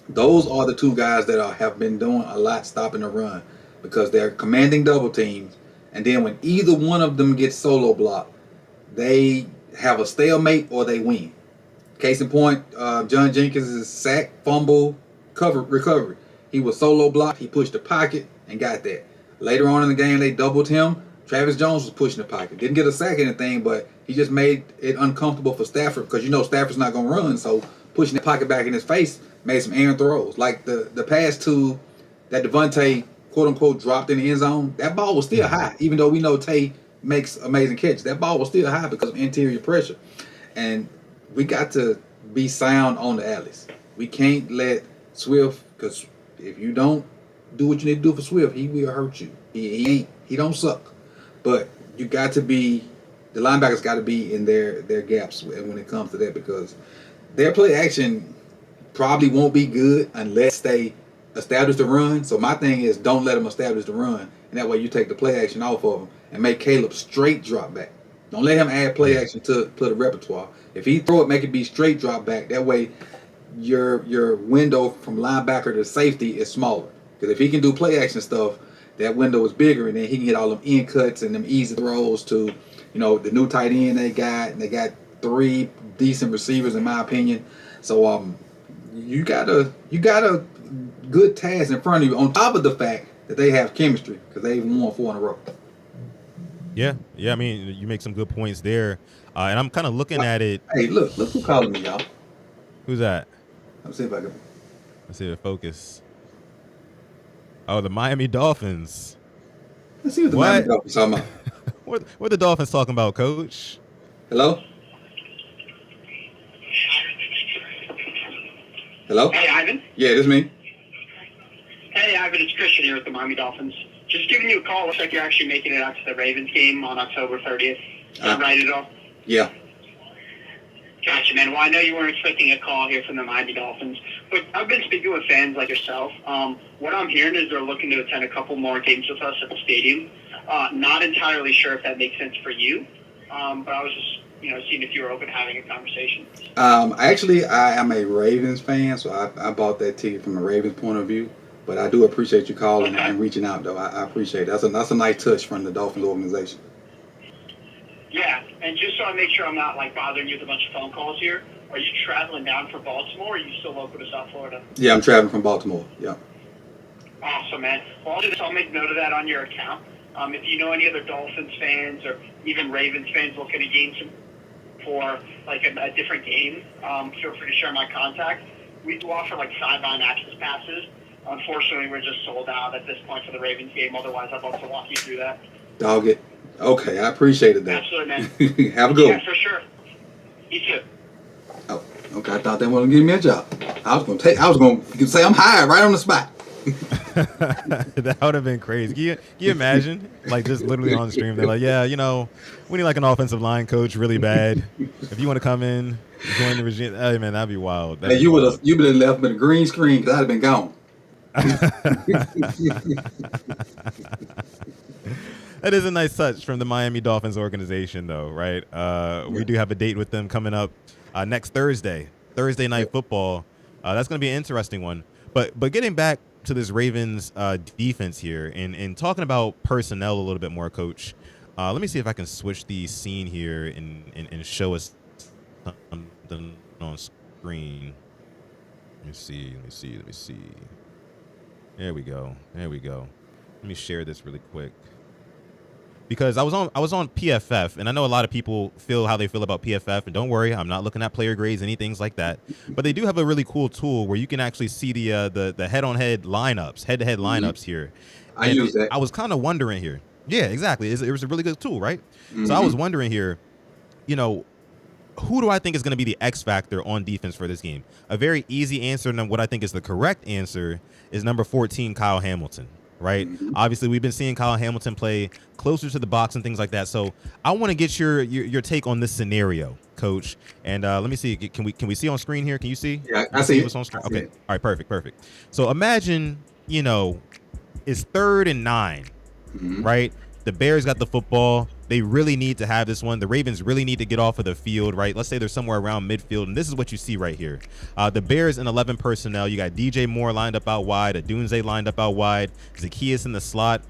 Those are the two guys that have been doing a lot stopping the run because they're commanding double teams. And then when either one of them gets solo blocked, they have a stalemate or they win. Case in point, John Jenkins' sack, fumble, recovery. He was solo blocked. He pushed the pocket and got that. Later on in the game, they doubled him. Travis Jones was pushing the pocket. Didn't get a sack or anything, but he just made it uncomfortable for Stafford because Stafford's not going to run. So pushing the pocket back in his face made some errant throws. Like the pass to that Devontae, quote-unquote, dropped in the end zone, that ball was still high. Even though we know Tay makes amazing catches, that ball was still high because of interior pressure. And we got to be sound on the alleys. We can't let Swift, because if you don't do what you need to do for Swift, he will hurt you. He don't suck. But you got to be, the linebackers got to be in their gaps when it comes to that because their play action probably won't be good unless they establish the run. So my thing is don't let them establish the run. And that way you take the play action off of them and make Caleb straight drop back. Don't let him add play action to the repertoire. If he throw it, make it be straight drop back. That way your window from linebacker to safety is smaller. Because if he can do play action stuff, that window is bigger, and then he can get all them in cuts and them easy throws to, the new tight end they got. And they got 3 decent receivers, in my opinion. So you got a good task in front of you. On top of the fact that they have chemistry because they've won 4 in a row. Yeah. I mean, you make some good points there, and I'm kind of looking at it. Hey, look who calling me, y'all. Who's that? Let's see if I can. Let's see the focus. Oh, the Miami Dolphins. Let's see what the Miami Dolphins talking about. What the Dolphins talking about, Coach? Hello? Hello? Hey, Ivan. Yeah, this is me. Hey, Ivan. It's Christian here with the Miami Dolphins. Just giving you a call. Looks like you're actually making it out to the Ravens game on October 30th. Is that right at all? Yeah. Gotcha, man. Well, I know you weren't expecting a call here from the Miami Dolphins, but I've been speaking with fans like yourself. What I'm hearing is they're looking to attend a couple more games with us at the stadium. Not entirely sure if that makes sense for you, but I was just, seeing if you were open to having a conversation. Actually, I am a Ravens fan, so I bought that ticket from a Ravens point of view. But I do appreciate you calling and reaching out, though. I appreciate it. That's a nice touch from the Dolphins organization. Yeah, and just so I make sure I'm not like bothering you with a bunch of phone calls here, are you traveling down from Baltimore, or are you still local to South Florida? Yeah, I'm traveling from Baltimore. Yeah. Awesome, man. Well, I'll do this. I'll make note of that on your account. If you know any other Dolphins fans or even Ravens fans looking to gain some for like a different game, feel free to share my contact. We do offer like sideline access passes. Unfortunately, we're just sold out at this point for the Ravens game. Otherwise, I'd love to walk you through that. Dog it. Okay, I appreciated that. Absolutely, man. Have a good one. Yeah, for sure. You too. Oh, okay. I thought they wanted to give me a job. I was going to say I'm hired right on the spot. That would have been crazy. Can you imagine? Like, just literally on the stream, they're like, yeah, we need like an offensive line coach really bad. If you want to come in, join the regime. Hey, man, that'd be wild. Hey, you would have left with a green screen because I'd have been gone. That is a nice touch from the Miami Dolphins organization, though, right? We do have a date with them coming up next Thursday Night Football. That's going to be an interesting one. But getting back to this Ravens defense here and talking about personnel a little bit more, Coach. Let me see if I can switch the scene here and show us something on screen. Let me see. There we go. Let me share this really quick. Because I was on PFF, and I know a lot of people feel how they feel about PFF, and don't worry, I'm not looking at player grades, anything like that. But they do have a really cool tool where you can actually see the head-on-head lineups, head-to-head lineups here. I use that. I was kind of wondering here. Yeah, exactly. It was a really good tool, right? So I was wondering here, who do I think is going to be the X factor on defense for this game? A very easy answer, and what I think is the correct answer, is number 14, Kyle Hamilton. Right. Obviously, we've been seeing Kyle Hamilton play closer to the box and things like that. So I want to get your take on this scenario, Coach. And let me see. Can we see on screen here? Can you see? Yeah, I see what's on screen. Okay. All right. Perfect. So imagine, it's 3rd and 9, right? The Bears got the football. They really need to have this one. The Ravens really need to get off of the field, right? Let's say they're somewhere around midfield, and this is what you see right here. The Bears in 11 personnel. You got DJ Moore lined up out wide, Adunze lined up out wide, Zacchaeus in the slot.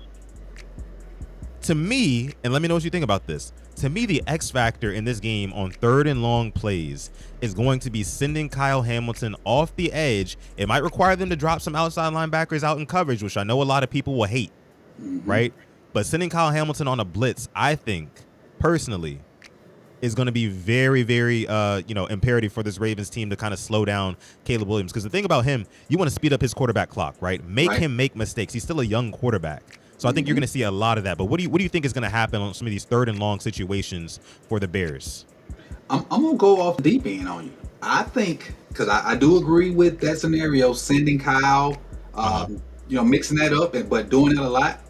To me, and let me know what you think about this, to me, the X factor in this game on 3rd and long plays is going to be sending Kyle Hamilton off the edge. It might require them to drop some outside linebackers out in coverage, which I know a lot of people will hate, right? But sending Kyle Hamilton on a blitz, I think, personally, is going to be very, very, imperative for this Ravens team to kind of slow down Caleb Williams. Because the thing about him, you want to speed up his quarterback clock, right? Make him make mistakes. He's still a young quarterback. So I think you're going to see a lot of that. But what do you think is going to happen on some of these 3rd and long situations for the Bears? I'm going to go off the deep end on you. I think, because I do agree with that scenario, sending Kyle, mixing that up, but doing it a lot.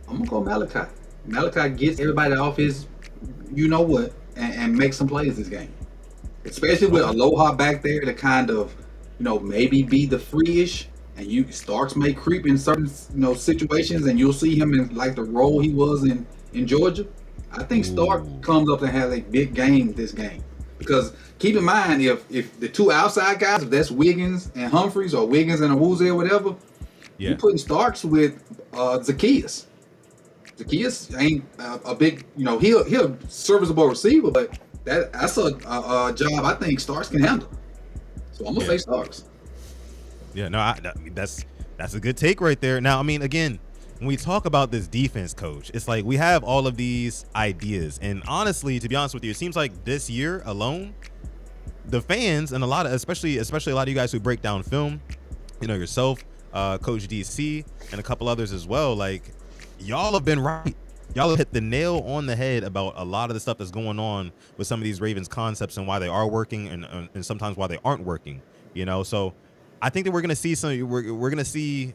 I'm going to go Malachi. Malachi gets everybody off his you-know-what and makes some plays this game. Especially with Aloha back there to kind of, maybe be the free-ish. And Starks may creep in certain, situations, and you'll see him in, like, the role he was in Georgia. I think Stark comes up and has a big game this game. Because keep in mind, if the two outside guys, if that's Wiggins and Humphreys or Wiggins and Awuzie or whatever, you're putting Starks with Zacchaeus. Zacchaeus ain't a big, he'll a serviceable receiver, but that's a job I think Starks can handle. So I'm gonna say Starks. Yeah, no, that's a good take right there. Now, I mean, again, when we talk about this defense, Coach, it's like we have all of these ideas, and honestly, to be honest with you, it seems like this year alone, the fans and especially a lot of you guys who break down film, yourself, Coach DC, and a couple others as well, like. Y'all have been right. Y'all have hit the nail on the head about a lot of the stuff that's going on with some of these Ravens concepts and why they are working and sometimes why they aren't working. So I think that we're gonna see we're gonna see,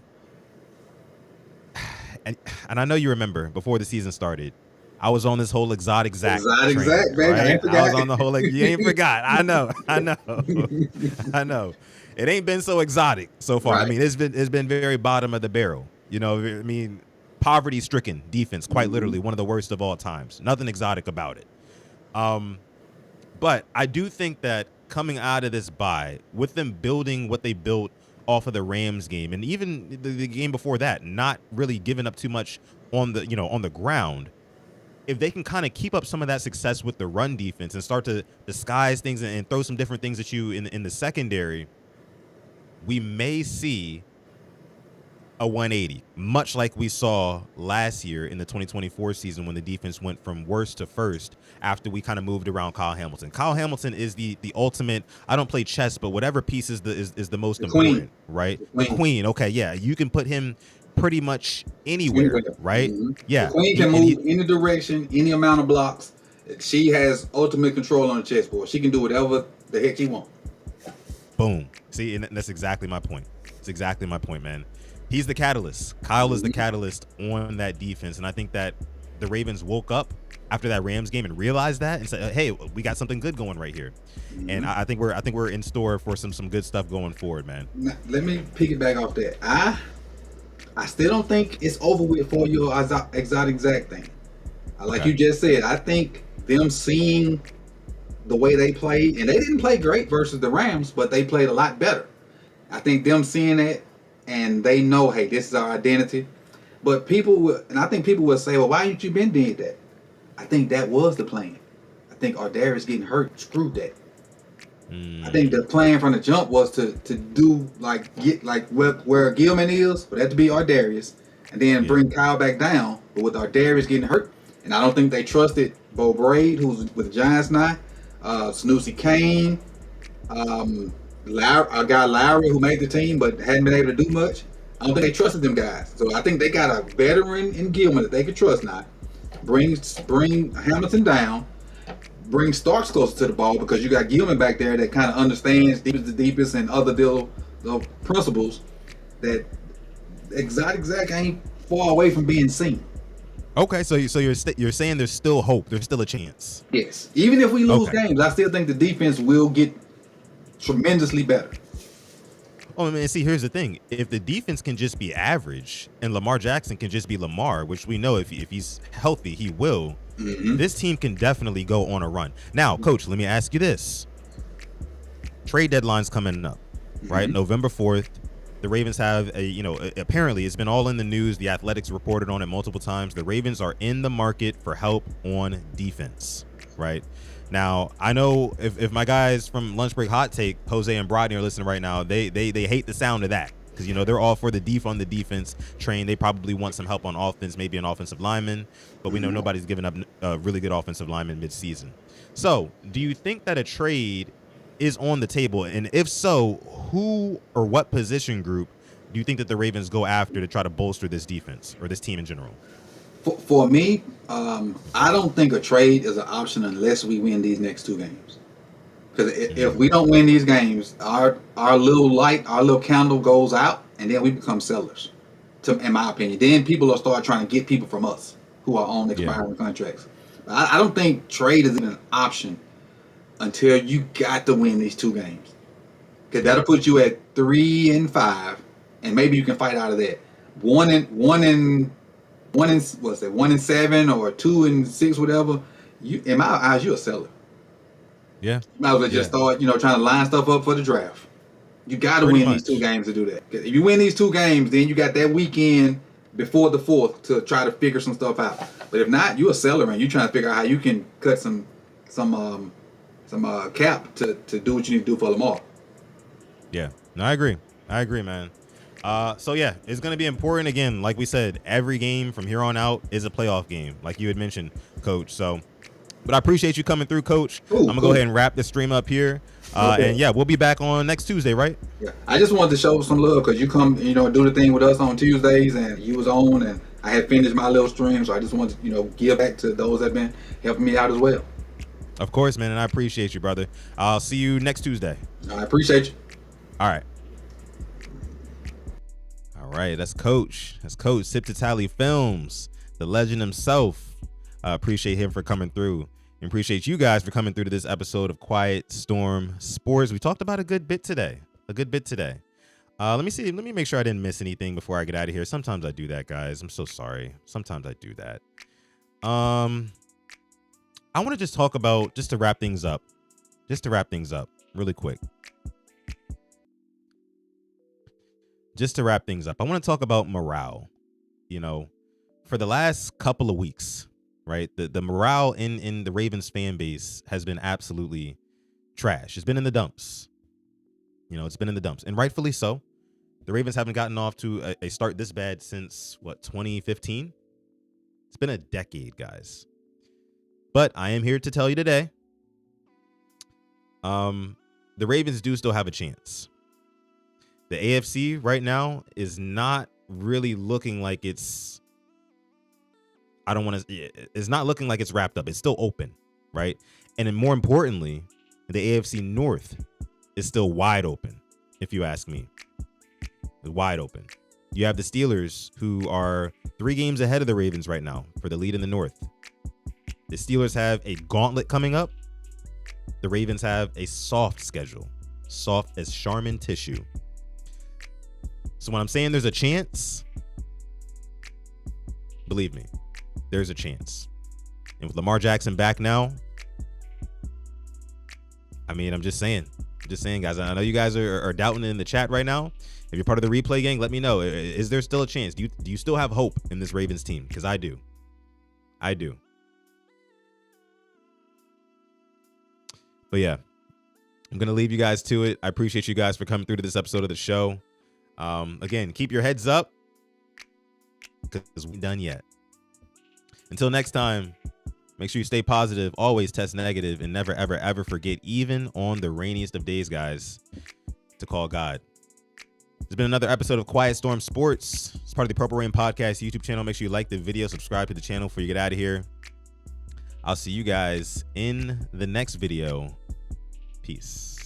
and I know you remember before the season started, I was on this whole exotic Zach train, baby. Right? I was on the whole you ain't forgot. I know. I know. It ain't been so exotic so far. Right. I mean, it's been very bottom of the barrel. Poverty-stricken defense, quite literally one of the worst of all times. Nothing exotic about it. But I do think that coming out of this bye, with them building what they built off of the Rams game, and even the game before that, not really giving up too much on the ground, if they can kind of keep up some of that success with the run defense and start to disguise things and throw some different things at you in the secondary, we may see a 180, much like we saw last year in the 2024 season when the defense went from worst to first after we kind of moved around Kyle Hamilton. Kyle Hamilton is the ultimate, I don't play chess, but whatever piece is the most The important, queen. right? The The queen. queen. Okay, yeah. You can put him pretty much anywhere, Anywhere. right? Mhm. The Yeah. queen can move any direction, any amount of blocks. She has ultimate control on the chessboard. She can do whatever the heck she wants. Boom. See, and that's exactly my point. It's exactly my point, man. He's the catalyst. Kyle is the catalyst on that defense. And I think that the Ravens woke up after that Rams game and realized that and said, hey, we got something good going right here. And I think we're in store for some good stuff going forward, man. Now, let me piggyback off that. I still don't think it's over with for your exotic thing. Like you just said, I think them seeing the way they played, and they didn't play great versus the Rams, but they played a lot better. I think them seeing that, and they know, hey, this is our identity. But I think people will say, well, why ain't you been doing that? I think that was the plan. I think Ardarius getting hurt screwed that. I think the plan from the jump was to do get where Gilman is, but that to be Ardarius, and then bring Kyle back down. But with Ardarius getting hurt, and I don't think they trusted Bo Braid, who's with the Giants now, Snoozy Kane, a guy Lowry who made the team but hadn't been able to do much. I don't think they trusted them guys. So I think they got a veteran in Gilman that they can trust now. Bring Hamilton down. Bring Starks closer to the ball because you got Gilman back there that kind of understands deepest the deepest and other principles that exotic Zach ain't far away from being seen. Okay, so you're saying there's still hope. There's still a chance. Yes. Even if we lose games, I still think the defense will get tremendously better. Oh, I mean, see, here's the thing. If the defense can just be average and Lamar Jackson can just be Lamar, which we know if he's healthy, he will, this team can definitely go on a run. Now, Coach, let me ask you this. Trade deadline's coming up, right? November 4th. The Ravens have apparently it's been all in the news. The Athletics reported on it multiple times. The Ravens are in the market for help on defense, right? Now, I know if my guys from Lunch Break Hot Take, Jose and Brodney, are listening right now, they hate the sound of that because, they're all for the defense train. They probably want some help on offense, maybe an offensive lineman, but we know nobody's giving up a really good offensive lineman midseason. So do you think that a trade is on the table? And if so, who or what position group do you think that the Ravens go after to try to bolster this defense or this team in general? For me, I don't think a trade is an option unless we win these next two games. Because if we don't win these games, our little candle goes out, and then we become sellers. In my opinion, then people will start trying to get people from us who are on expiring contracts. I don't think trade is even an option until you got to win these two games. Because that'll put you at 3-5, and maybe you can fight out of that. 1-7 or 2-6, whatever. In my eyes, you're a seller. Yeah. You might as well just start, trying to line stuff up for the draft. You got to win these two games to do that. If you win these two games, then you got that weekend before the 4th to try to figure some stuff out. But if not, you're a seller and you're trying to figure out how you can cut some cap to do what you need to do for Lamar. Yeah. No, I agree, man. So yeah, it's going to be important again. Like we said, every game from here on out is a playoff game, like you had mentioned, Coach. But I appreciate you coming through, Coach. I'm going to go ahead and wrap the stream up here. And yeah, we'll be back on next Tuesday, right? Yeah. I just wanted to show some love because you come, do the thing with us on Tuesdays, and you was on, and I had finished my little stream, so I just wanted to, give back to those that have been helping me out as well. Of course, man, and I appreciate you, brother. I'll see you next Tuesday. I appreciate you. All right. All right, that's Coach. That's Coach Sip to Tally Films, the legend himself. Appreciate him for coming through. And appreciate you guys for coming through to this episode of Quiet Storm Sports. We talked about a good bit today. Let me make sure I didn't miss anything before I get out of here. Sometimes I do that, guys. I'm so sorry. Sometimes I do that. I want to just talk about, just to wrap things up really quick. I want to talk about morale. For the last couple of weeks, right? The morale in the Ravens fan base has been absolutely trash. It's been in the dumps. It's been in the dumps, and rightfully so. The Ravens haven't gotten off to a start this bad since 2015. It's been a decade, guys. But I am here to tell you today, the Ravens do still have a chance. The AFC right now is not really looking like it's not looking like it's wrapped up. It's still open, right? And then more importantly, the AFC North is still wide open, if you ask me. Wide open. You have the Steelers, who are 3 games ahead of the Ravens right now for the lead in the North. The Steelers have a gauntlet coming up. The Ravens have a soft schedule, soft as Charmin tissue. So when I'm saying there's a chance, believe me, there's a chance. And with Lamar Jackson back now, I'm just saying, guys. I know you guys are doubting it in the chat right now. If you're part of the replay gang, let me know. Is there still a chance? Do you still have hope in this Ravens team? Because I do. But yeah, I'm going to leave you guys to it. I appreciate you guys for coming through to this episode of the show. Again, keep your heads up because we're done yet. Until next time, make sure you stay positive, always test negative, and never, ever, ever forget, even on the rainiest of days, guys, to call God. There's been another episode of Quiet Storm Sports. It's part of the Purple Rain Podcast YouTube channel. Make sure you like the video, subscribe to the channel before you get out of here. I'll see you guys in the next video. Peace.